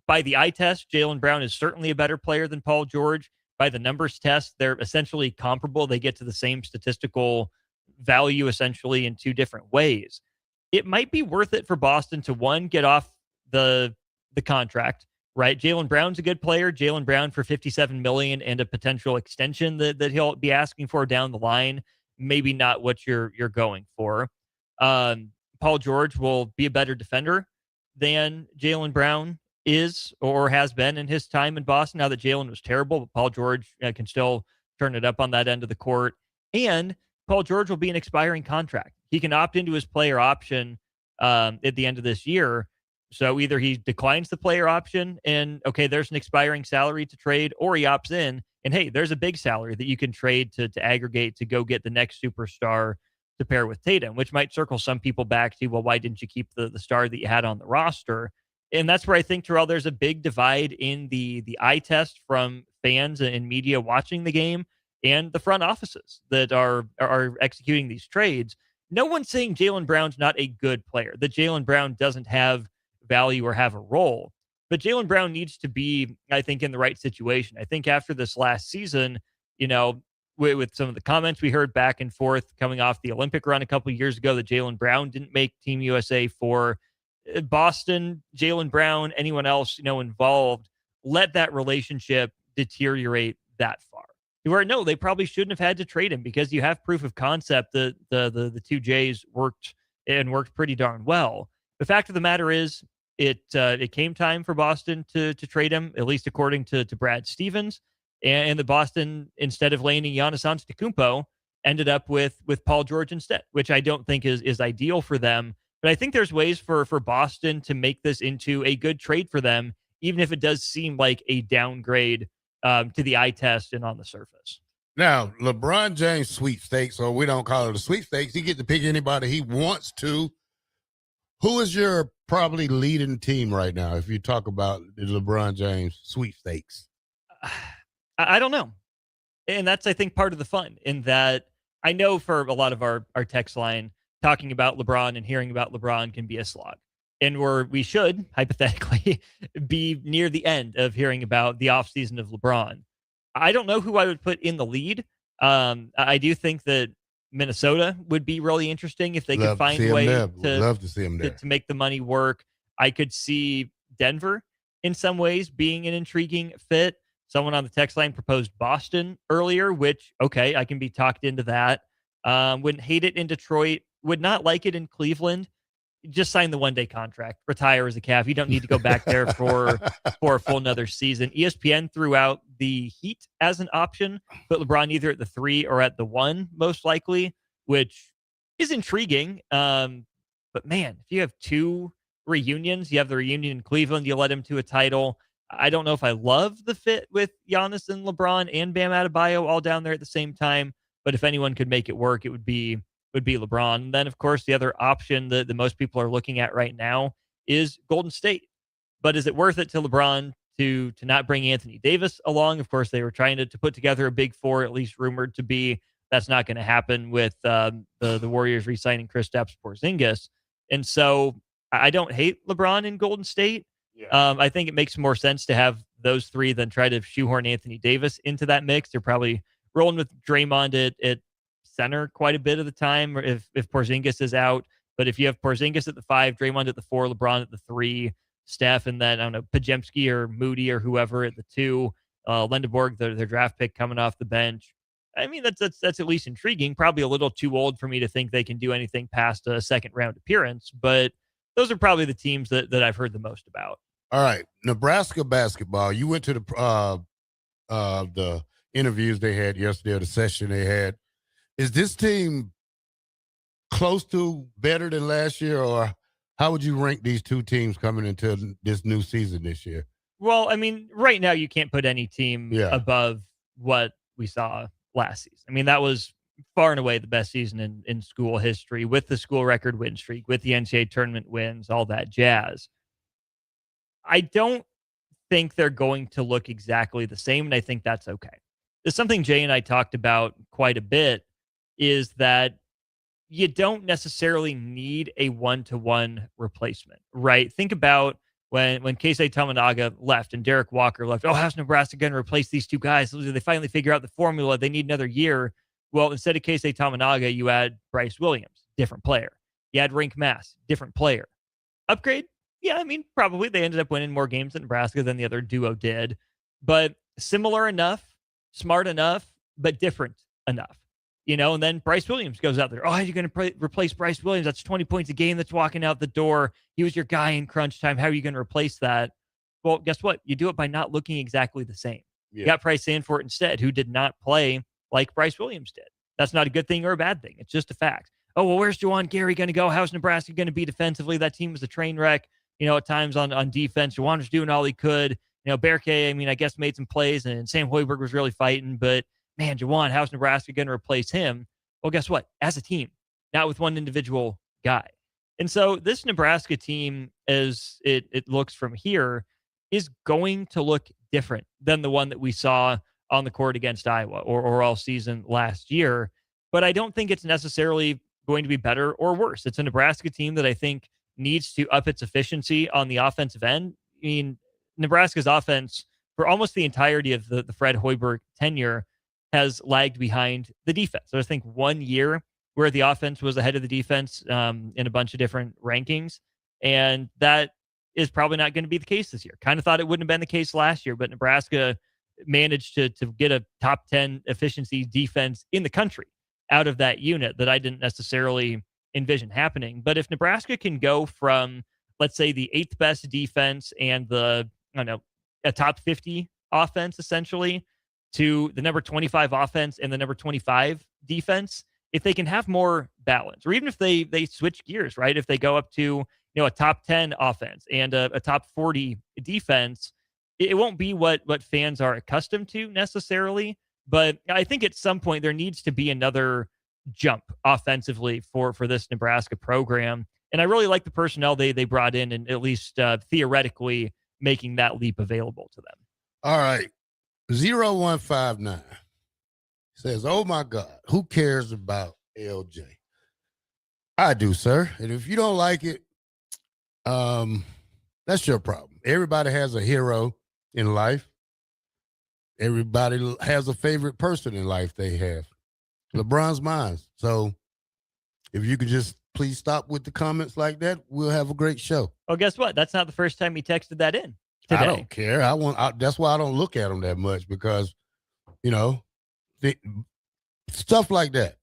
by the eye test, Jaylen Brown is certainly a better player than Paul George. By the numbers test, they're essentially comparable. They get to the same statistical value essentially in 2 different ways. it might be worth it for Boston to, one, get off the contract, right? Jaylen Brown's a good player. Jaylen Brown for $57 million and a potential extension that he'll be asking for down the line. Maybe not what you're going for. Paul George will be a better defender than Jaylen Brown is or has been in his time in Boston. Now that Jaylen was terrible, but Paul George can still turn it up on that end of the court. And Paul George will be an expiring contract. He can opt into his player option at the end of this year. So either he declines the player option and, okay, there's an expiring salary to trade, or he opts in and, hey, there's a big salary that you can trade to aggregate to go get the next superstar to pair with Tatum, which might circle some people back to, well, why didn't you keep the star that you had on the roster? And that's where I think, Terrell, there's a big divide in the eye test from fans and media watching the game and the front offices that are executing these trades. No one's saying Jaylen Brown's not a good player, that Jaylen Brown doesn't have value or have a role. But Jaylen Brown needs to be, I think, in the right situation. I think after this last season, with some of the comments we heard back and forth coming off the Olympic run a couple of years ago, that Jaylen Brown didn't make Team USA for Boston, Jaylen Brown, anyone else, involved, let that relationship deteriorate that far. Where, no, they probably shouldn't have had to trade him, because you have proof of concept that the two Jays worked pretty darn well. The fact of the matter is, it came time for Boston to trade him, at least according to Brad Stevens, and the Boston, instead of landing Giannis Antetokounmpo, ended up with Paul George instead, which I don't think is ideal for them. But I think there's ways for Boston to make this into a good trade for them, even if it does seem like a downgrade to the eye test and on the surface.
Now, LeBron James sweepstakes, or we don't call it a sweepstakes, he gets to pick anybody he wants to. Who is your probably leading team right now if you talk about the LeBron James sweepstakes?
I don't know. And that's, I think, part of the fun, in that I know for a lot of our text line, talking about LeBron and hearing about LeBron can be a slog. And we should, hypothetically, be near the end of hearing about the offseason of LeBron. I don't know who I would put in the lead. I do think that Minnesota would be really interesting if they could find a way to make the money work. I could see Denver in some ways being an intriguing fit. Someone on the text line proposed Boston earlier, which, okay, I can be talked into that. Wouldn't hate it in Detroit. Would not like it in Cleveland. Just sign the one-day contract. Retire as a Cav. You don't need to go back there for a full another season. ESPN threw out the Heat as an option, but LeBron either at the 3 or at the 1, most likely, which is intriguing. But man, if you have 2 reunions, you have the reunion in Cleveland, you led him to a title. I don't know if I love the fit with Giannis and LeBron and Bam Adebayo all down there at the same time, but if anyone could make it work, it would be LeBron. And then, of course, the other option that most people are looking at right now is Golden State. But is it worth it to LeBron to not bring Anthony Davis along? Of course, they were trying to put together a big 4, at least rumored to be. That's not going to happen with the Warriors re-signing Kristaps Porzingis. And so I don't hate LeBron in Golden State. Yeah. I think it makes more sense to have those 3 than try to shoehorn Anthony Davis into that mix. They're probably rolling with Draymond at center quite a bit of the time, or if Porzingis is out. But if you have Porzingis at the 5, Draymond at the 4, LeBron at the 3, Steph, and then, I don't know, Pajemski or Moody or whoever at the 2, Lendeborg, their draft pick coming off the bench. I mean, that's at least intriguing. Probably a little too old for me to think they can do anything past a second round appearance, but those are probably the teams that I've heard the most about.
All right, Nebraska basketball. You went to the interviews they had yesterday, or the session they had. Is this team close to better than last year, or how would you rank these two teams coming into this new season this year?
Well, I mean, right now you can't put any team above what we saw last season. I mean, that was far and away the best season in school history, with the school record win streak, with the NCAA tournament wins, all that jazz. I don't think they're going to look exactly the same, and I think that's okay. There's something Jay and I talked about quite a bit, is that you don't necessarily need a one-to-one replacement, right? Think about when Keisei Tominaga left and Derek Walker left. Oh, how's Nebraska going to replace these two guys? They finally figure out the formula. They need another year. Well, instead of Keisei Tominaga, you add Bryce Williams, different player. You had Rink Mass, different player. Upgrade? Yeah, I mean, probably they ended up winning more games in Nebraska than the other duo did, but similar enough, smart enough, but different enough. And then Bryce Williams goes out there. Oh, how are you going to replace Bryce Williams? That's 20 points a game that's walking out the door. He was your guy in crunch time. How are you going to replace that? Well, guess what? You do it by not looking exactly the same.
Yeah.
You got Price Sanford instead, who did not play like Bryce Williams did. That's not a good thing or a bad thing. It's just a fact. Oh, well, where's Juwan Gary going to go? How's Nebraska going to be defensively? That team was a train wreck, at times on defense. Juwan was doing all he could. Berke, I guess made some plays, and Sam Hoiberg was really fighting. But, man, Juwan, how's Nebraska going to replace him? Well, guess what? As a team, not with one individual guy. And so this Nebraska team, as it looks from here, is going to look different than the one that we saw on the court against Iowa or all season last year. But I don't think it's necessarily going to be better or worse. It's a Nebraska team that I think needs to up its efficiency on the offensive end. I mean, Nebraska's offense for almost the entirety of the Fred Hoiberg tenure has lagged behind the defense. So I think 1 year where the offense was ahead of the defense in a bunch of different rankings. And that is probably not going to be the case this year. Kind of thought it wouldn't have been the case last year, but Nebraska managed to get a top 10 efficiency defense in the country out of that unit that I didn't necessarily envision happening. But if Nebraska can go from, let's say, the 8th best defense and a top 50 offense essentially to the number 25 offense and the number 25 defense, if they can have more balance, or even if they switch gears, right? If they go up to, a top 10 offense and a top 40 defense, it won't be what fans are accustomed to necessarily. But I think at some point there needs to be another jump offensively for this Nebraska program. And I really like the personnel they brought in, and at least theoretically making that leap available to them.
All right. 0159 says, oh my God, who cares about LJ? I do, sir. And if you don't like it, that's your problem. Everybody has a hero in life. Everybody has a favorite person in life they have. LeBron's mine. So if you could just please stop with the comments like that, we'll have a great show.
Well, guess what? That's not the first time he texted that in today.
I don't care. That's why I don't look at them that much, because, stuff like that.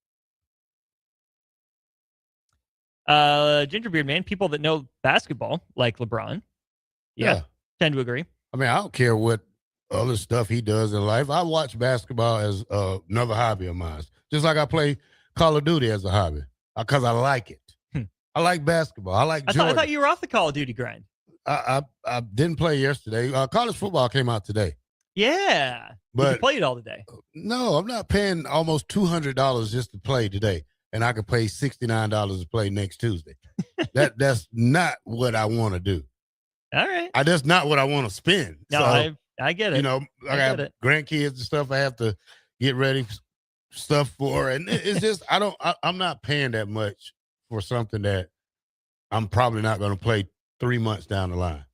Gingerbeard man, people that know basketball like LeBron, yeah, tend to agree.
I mean, I don't care what other stuff he does in life. I watch basketball as another hobby of mine, just like I play Call of Duty as a hobby because I like it. I like basketball. I like Jordan.
I thought you were off the Call of Duty grind.
I didn't play yesterday. College football came out today.
Yeah, but you played all today.
No, I'm not paying almost $200 just to play today, and I could pay $69 to play next Tuesday. That's not what I want to do.
All right,
that's not what I want to spend.
No,
so,
I get it.
I have grandkids and stuff I have to get ready stuff for, and it's just I'm not paying that much for something that I'm probably not going to play 3 months down the line.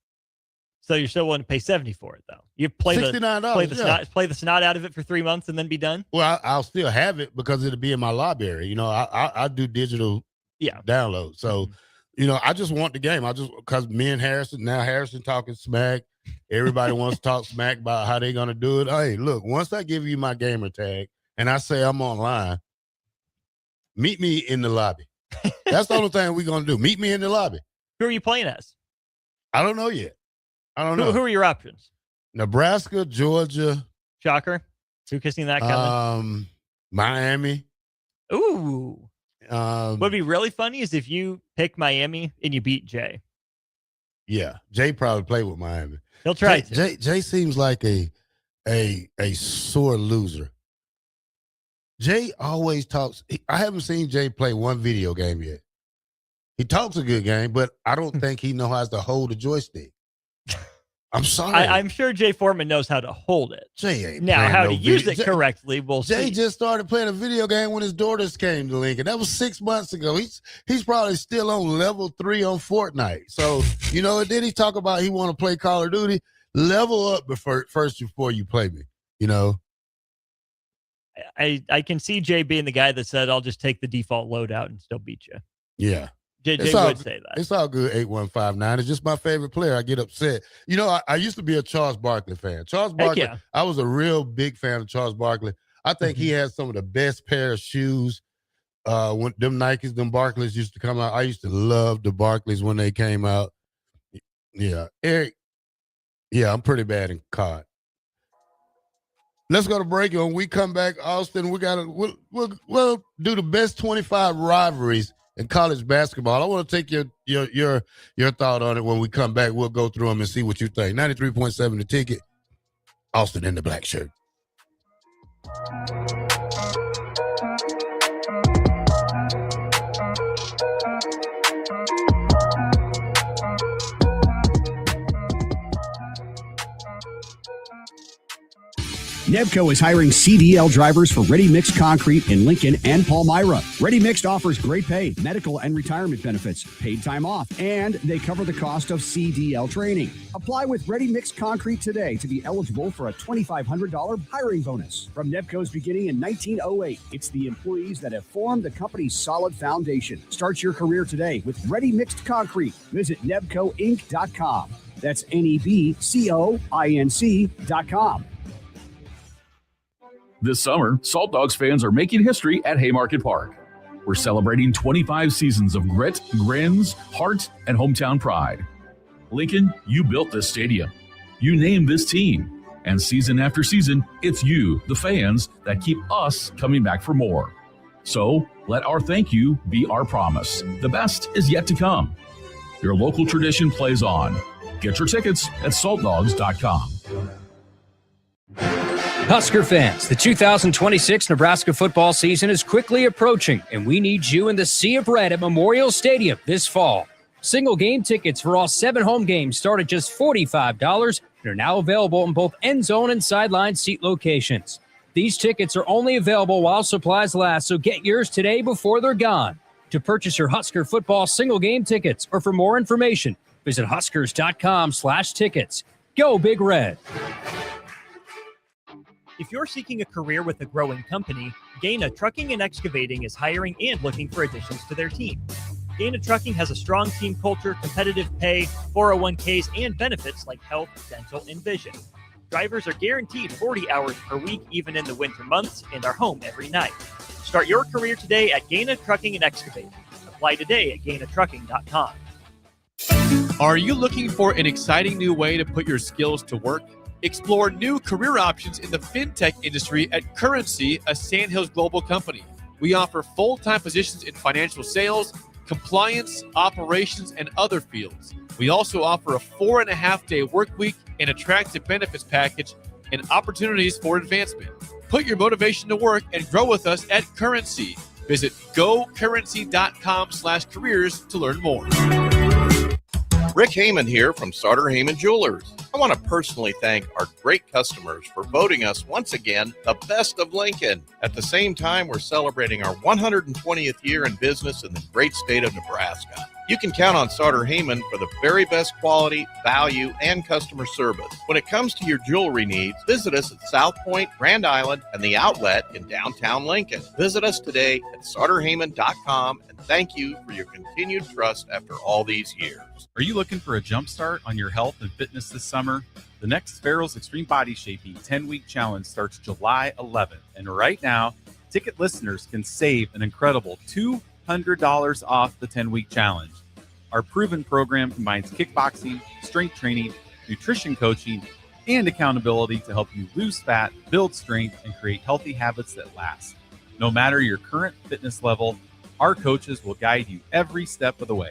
So you're still willing to pay $70 for it, though? You play
$69,
play the snot out of it for 3 months and then be done?
Well, I'll still have it because it'll be in my library. I do digital download. So, I just want the game. Because me and Harrison talking smack. Everybody wants to talk smack about how they're going to do it. Hey, look, once I give you my gamer tag and I say I'm online, meet me in the lobby. That's the only thing we're going to do. Meet me in the lobby.
Who are you playing as?
I don't know yet. I don't know.
Who are your options?
Nebraska, Georgia.
Shocker. Who kissing that coming?
Miami.
Ooh. What'd be really funny is if you pick Miami and you beat Jay.
Yeah. Jay probably played with Miami.
He'll try to.
Jay seems like a sore loser. Jay always talks. I haven't seen Jay play one video game yet. He talks a good game, but I don't think he knows how to hold a joystick. I'm sorry.
I'm sure Jay Foreman knows how to hold it.
Jay ain't
now how to use
video.
it correctly. We'll see.
Jay just started playing a video game when his daughters came to Lincoln. That was 6 months ago. He's probably still on level 3 on Fortnite. So then he talk about he want to play Call of Duty. Level up first before you play me.
I can see Jay being the guy that said, "I'll just take the default loadout and still beat you."
Yeah.
JJ would say that.
It's all good, 8159. It's just my favorite player. I get upset. You know, I used to be a Charles Barkley fan. Charles Barkley,
yeah.
I was a real big fan of Charles Barkley. I think he had some of the best pair of shoes. When them Nikes, them Barkleys used to come out. I used to love the Barkleys when they came out. Yeah. Eric, yeah, I'm pretty bad in card. Let's go to break. And when we come back, Austin, we'll do the best 25 rivalries in college basketball. I want to take your thought on it when we come back. We'll go through them and see what you think. 93.7 The Ticket. Austin in the black shirt.
Nebco is hiring CDL drivers for Ready Mixed Concrete in Lincoln and Palmyra. Ready Mixed offers great pay, medical and retirement benefits, paid time off, and they cover the cost of CDL training. Apply with Ready Mixed Concrete today to be eligible for a $2,500 hiring bonus. From Nebco's beginning in 1908, it's the employees that have formed the company's solid foundation. Start your career today with Ready Mixed Concrete. Visit nebcoinc.com. That's NEBCOINC.com.
This summer, Salt Dogs fans are making history at Haymarket Park. We're celebrating 25 seasons of grit, grins, heart, and hometown pride. Lincoln, you built this stadium. You named this team. And season after season, it's you, the fans, that keep us coming back for more. So let our thank you be our promise. The best is yet to come. Your local tradition plays on. Get your tickets at saltdogs.com.
Husker fans, the 2026 Nebraska football season is quickly approaching, and we need you in the Sea of Red at Memorial Stadium this fall. Single game tickets for all 7 home games start at just $45 and are now available in both end zone and sideline seat locations. These tickets are only available while supplies last, so get yours today before they're gone. To purchase your Husker football single game tickets or for more information, visit huskers.com/tickets. Go Big Red.
If you're seeking a career with a growing company, Gaina Trucking and Excavating is hiring and looking for additions to their team. Gaina Trucking has a strong team culture, competitive pay, 401ks, and benefits like health, dental, and vision. Drivers are guaranteed 40 hours per week, even in the winter months, and are home every night. Start your career today at Gaina Trucking and Excavating. Apply today at gainatrucking.com.
Are you looking for an exciting new way to put your skills to work? Explore new career options in the fintech industry at Currency, a Sandhills global company. We offer full-time positions in financial sales, compliance, operations, and other fields. We also offer a 4.5-day work week, an attractive benefits package, and opportunities for advancement. Put your motivation to work and grow with us at Currency. Visit gocurrency.com/careers to learn more.
Rick Heyman here from Sartor Heyman Jewelers. I want to personally thank our great customers for voting us once again the best of Lincoln. At the same time, we're celebrating our 120th year in business in the great state of Nebraska. You can count on Sartor Heyman for the very best quality, value, and customer service. When it comes to your jewelry needs, visit us at South Point, Grand Island, and the Outlet in downtown Lincoln. Visit us today at sartorheyman.com, and thank you for your continued trust after all these years.
Are you looking for a jump start on your health and fitness this summer? The next Farrell's Extreme Body Shaping 10-week challenge starts July 11th. And right now, ticket listeners can save an incredible $200 off the 10-week challenge. Our proven program combines kickboxing, strength training, nutrition coaching, and accountability to help you lose fat, build strength, and create healthy habits that last. No matter your current fitness level, our coaches will guide you every step of the way.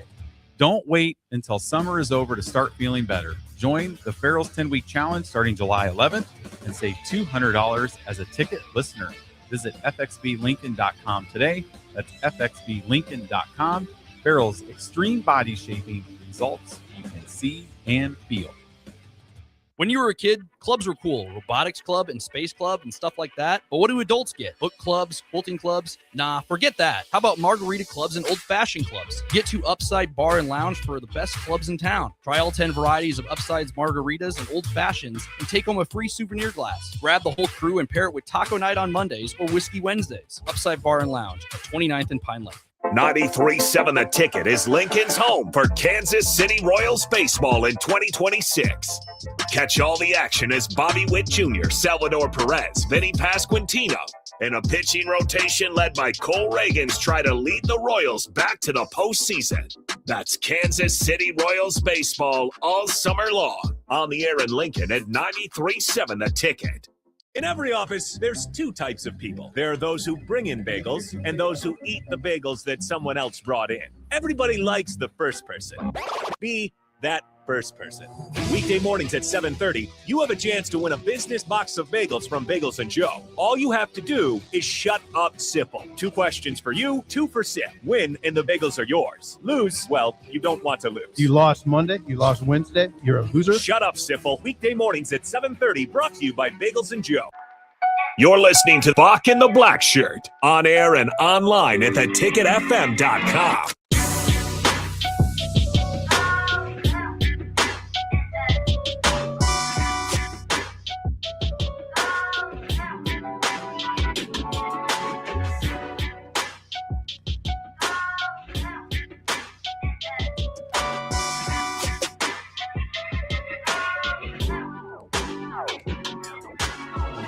Don't wait until summer is over to start feeling better. Join the Farrell's 10-week challenge starting July 11th and save $200 as a ticket listener. Visit fxblincoln.com today. That's fxblincoln.com. Farrell's Extreme Body Shaping, results you can see and feel.
When you were a kid, clubs were cool. Robotics club and space club and stuff like that. But what do adults get? Book clubs, quilting clubs? Nah, forget that. How about margarita clubs and old-fashioned clubs? Get to Upside Bar and Lounge for the best clubs in town. Try all 10 varieties of Upside's margaritas and old fashions and take home a free souvenir glass. Grab the whole crew and pair it with taco night on Mondays or whiskey Wednesdays. Upside Bar and Lounge at 29th and Pine Lake.
93.7 The Ticket is Lincoln's home for Kansas City Royals baseball in 2026. Catch all the action as Bobby Witt Jr., Salvador Perez, Vinny Pasquantino, and a pitching rotation led by Cole Reagans try to lead the Royals back to the postseason. That's Kansas City Royals baseball all summer long. On the air in Lincoln at 93.7 The Ticket.
In every office, there's two types of people. There are those who bring in bagels and those who eat the bagels that someone else brought in. Everybody likes the first person. Be that first person. Weekday mornings at 7:30, you have a chance to win a business box of bagels from Bagels & Joe. All you have to do is shut up, Sipple. 2 questions for you, 2 for Sip. Win, and the bagels are yours. Lose, well, you don't want to lose.
You lost Monday, you lost Wednesday, you're a loser.
Shut up, Sipple. Weekday mornings at 7:30, brought to you by Bagels & Joe.
You're listening to Bach in the Black Shirt, on air and online at theticketfm.com.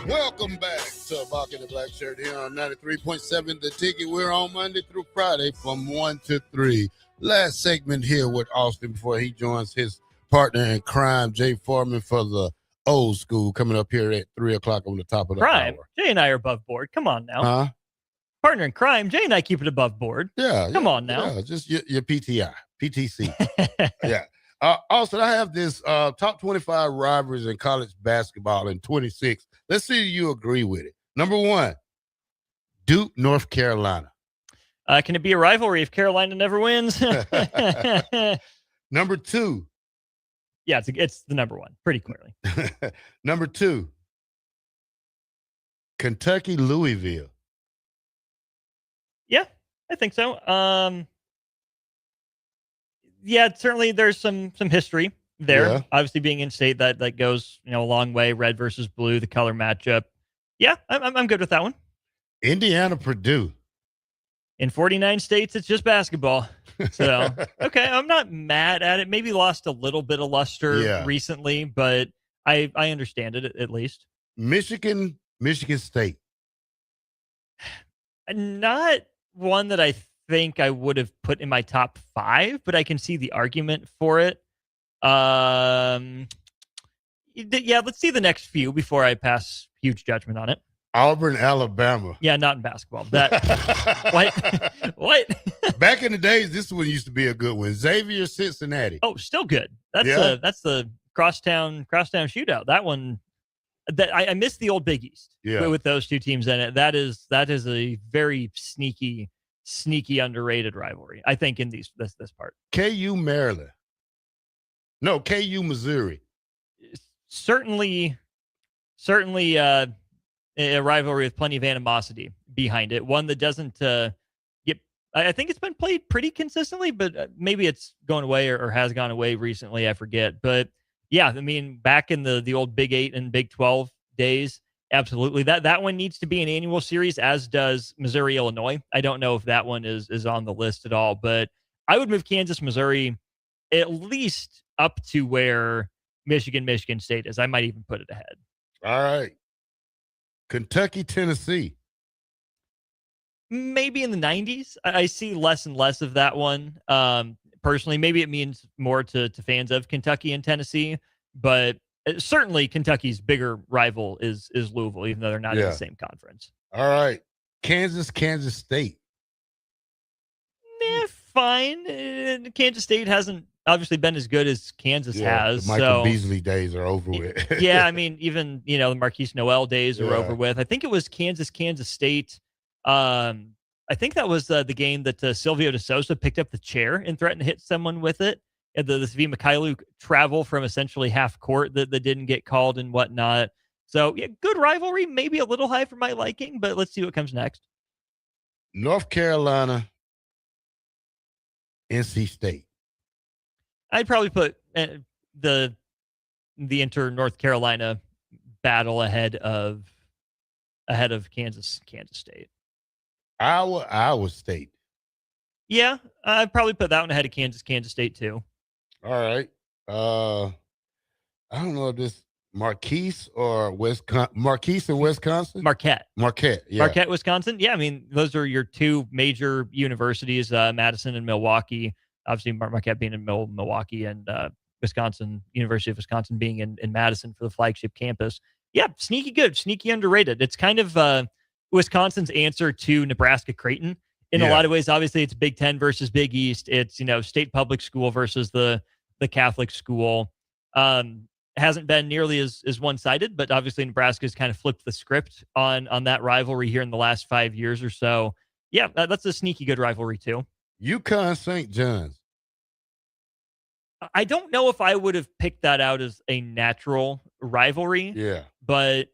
Welcome back to Bach in the Black Shirt here on 93.7 The Ticket. We're on Monday through Friday from 1 to 3. Last segment here with Austin before he joins his partner in crime, Jay Foreman, for the old school, coming up here at 3 o'clock on the top of the
Crime.
hour.
Jay and I are above board. Come on now.
Huh?
Partner in crime. Jay and I keep it above board.
Yeah.
Come on now.
Yeah, just your PTI, PTC. Yeah. Austin, I have this top 25 rivalries in college basketball in 26. Let's see if you agree with it. Number 1, Duke, North Carolina.
Can it be a rivalry if Carolina never wins?
Number 2.
Yeah, it's the number 1, pretty clearly.
Number 2, Kentucky, Louisville.
Yeah, I think so. Yeah, certainly there's some history there.
Yeah.
Obviously, being in state that goes a long way. Red versus blue, the color matchup. Yeah, I'm good with that one.
Indiana, Purdue.
In 49 states, it's just basketball. So okay, I'm not mad at it. Maybe lost a little bit of luster recently, but I understand it at least.
Michigan State.
Not one that I think I would have put in my top 5, but I can see the argument for it. Yeah, let's see the next few before I pass huge judgment on it.
Auburn, Alabama.
Yeah, not in basketball. That what?
Back in the days, this one used to be a good one. Xavier, Cincinnati.
Oh, still good. That's the crosstown shootout. That one. That I miss the old Big East.
Yeah.
With those two teams in it. That is a very sneaky underrated rivalry, I think, in this part.
KU, Maryland. No, KU, Missouri.
Certainly a rivalry with plenty of animosity behind it. One that doesn't get. I think it's been played pretty consistently, but maybe it's going away or has gone away recently. I forget. But yeah, I mean, back in the old Big 8 and Big 12 days, absolutely. That one needs to be an annual series, as does Missouri, Illinois. I don't know if that one is on the list at all, but I would move Kansas, Missouri at least up to where Michigan State is. I might even put it ahead.
All right. Kentucky, Tennessee.
Maybe in the 90s. I see less and less of that one. Personally, maybe it means more to fans of Kentucky and Tennessee, but certainly Kentucky's bigger rival is Louisville, even though they're not in the same conference.
All right. Kansas State.
Fine. Kansas State hasn't obviously been as good as Kansas has.
The Michael Beasley days are over with.
Yeah, I mean, even the Marquise Noel days are over with. I think it was Kansas State. I think that was the game that Silvio De Sousa picked up the chair and threatened to hit someone with it. And the Svi Mikhailuk travel from essentially half court that didn't get called and whatnot. So yeah, good rivalry, maybe a little high for my liking, but let's see what comes next.
North Carolina, NC State.
I'd probably put the inter-North Carolina battle ahead of Kansas State.
Iowa State.
Yeah, I'd probably put that one ahead of Kansas State too.
All right. I don't know if this Marquise or Marquise in Wisconsin?
Marquette,
yeah.
Marquette, Wisconsin. Yeah, I mean, those are your two major universities, Madison and Milwaukee. Obviously, Marquette being in Milwaukee and Wisconsin, University of Wisconsin being in Madison for the flagship campus. Yeah, sneaky good, sneaky underrated. It's kind of Wisconsin's answer to Nebraska Creighton in a lot of ways. Obviously, it's Big Ten versus Big East. It's, state public school versus the Catholic school. Hasn't been nearly as one-sided, but obviously Nebraska's kind of flipped the script on that rivalry here in the last 5 years or so. Yeah, that's a sneaky good rivalry too.
UConn St. John's.
I don't know if I would have picked that out as a natural rivalry.
Yeah.
But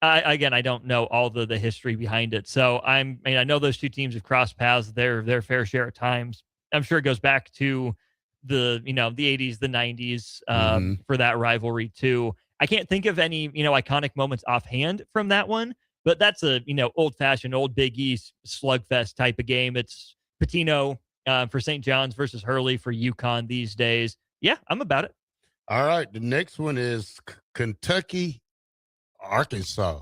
I don't know all the history behind it. So I know those two teams have crossed paths their fair share of times. I'm sure it goes back to the 80s, the 90s for that rivalry too. I can't think of any, iconic moments offhand from that one, but that's a, old fashioned, old Big East slugfest type of game. It's Pitino for St. John's versus Hurley for UConn these days. Yeah, I'm about it.
All right. The next one is Kentucky, Arkansas.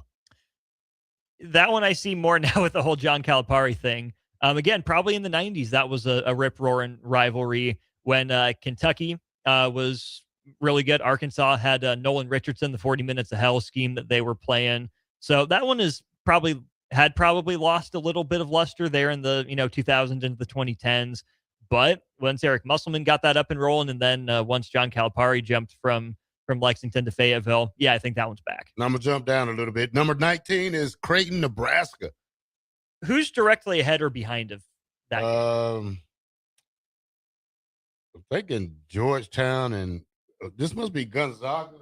That one I see more now with the whole John Calipari thing. Again, probably in the 90s, that was a rip-roaring rivalry when Kentucky was really good. Arkansas had Nolan Richardson, the 40 Minutes of Hell scheme that they were playing. So that one is probably lost a little bit of luster there in the 2000s into the 2010s. But once Eric Musselman got that up and rolling, and then once John Calipari jumped from Lexington to Fayetteville, yeah, I think that one's back.
Now I'm going to jump down a little bit. Number 19 is Creighton, Nebraska.
Who's directly ahead or behind of that
game? I'm thinking Georgetown, and this must be Gonzaga.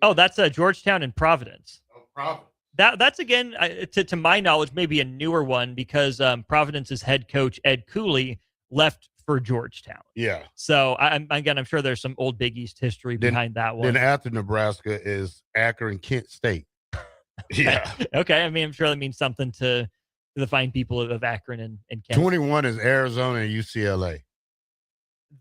That's Georgetown and Providence.
Oh, Providence.
That's again, to my knowledge, maybe a newer one because Providence's head coach Ed Cooley left for Georgetown.
Yeah.
So I'm sure there's some old Big East history behind that one.
Then after Nebraska is Akron, Kent State. Yeah.
Okay. I'm sure that means something to the fine people of Akron and Kent.
21 is Arizona and UCLA.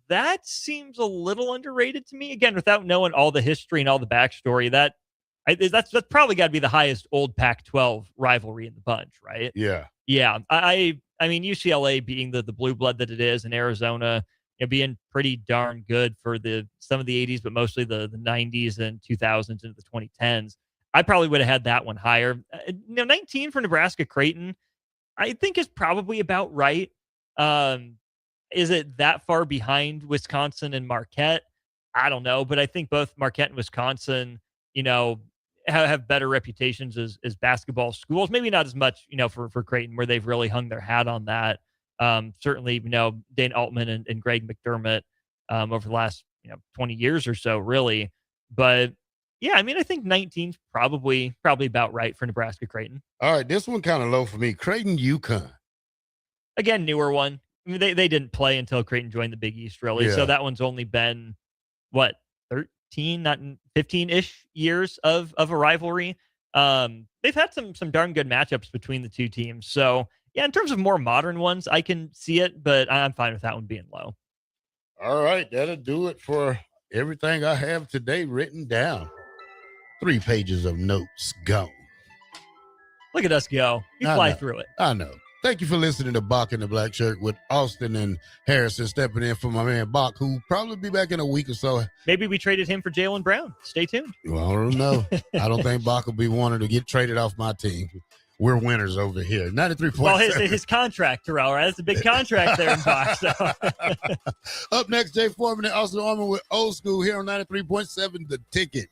That seems a little underrated to me. Again, without knowing all the history and all the backstory, that's probably got to be the highest old Pac-12 rivalry in the bunch, right?
Yeah.
Yeah. I mean, UCLA being the blue blood that it is, and Arizona being pretty darn good for some of the 80s, but mostly the 90s and 2000s into the 2010s. I probably would have had that one higher. 19 for Nebraska Creighton, I think is probably about right. Is it that far behind Wisconsin and Marquette? I don't know, but I think both Marquette and Wisconsin, have better reputations as basketball schools. Maybe not as much, for Creighton, where they've really hung their hat on that. Certainly, Dane Altman and Greg McDermott over the last 20 years or so, really. But yeah, I think 19's probably about right for Nebraska Creighton.
All right, this one kind of low for me. Creighton, UConn.
Again, newer one. They didn't play until Creighton joined the Big East, really.
Yeah.
So that one's only been 13, not 15-ish years of a rivalry. They've had some darn good matchups between the two teams. So yeah, in terms of more modern ones, I can see it, but I'm fine with that one being low.
All right, that'll do it for everything I have today written down. 3 pages of notes gone.
Look at us go. You fly through it.
I know. Thank you for listening to Bach and the Black Shirt with Austin and Harrison stepping in for my man Bach, who'll probably be back in a week or so.
Maybe we traded him for Jaylen Brown. Stay tuned.
Well, I don't know. I don't think Bach will be wanting to get traded off my team. We're winners over here. 93.7.
Well, his contract, Terrell, right? That's a big contract there in Bach. So.
Up next, Jay Foreman and Austin Armour with Old School here on 93.7 The Ticket.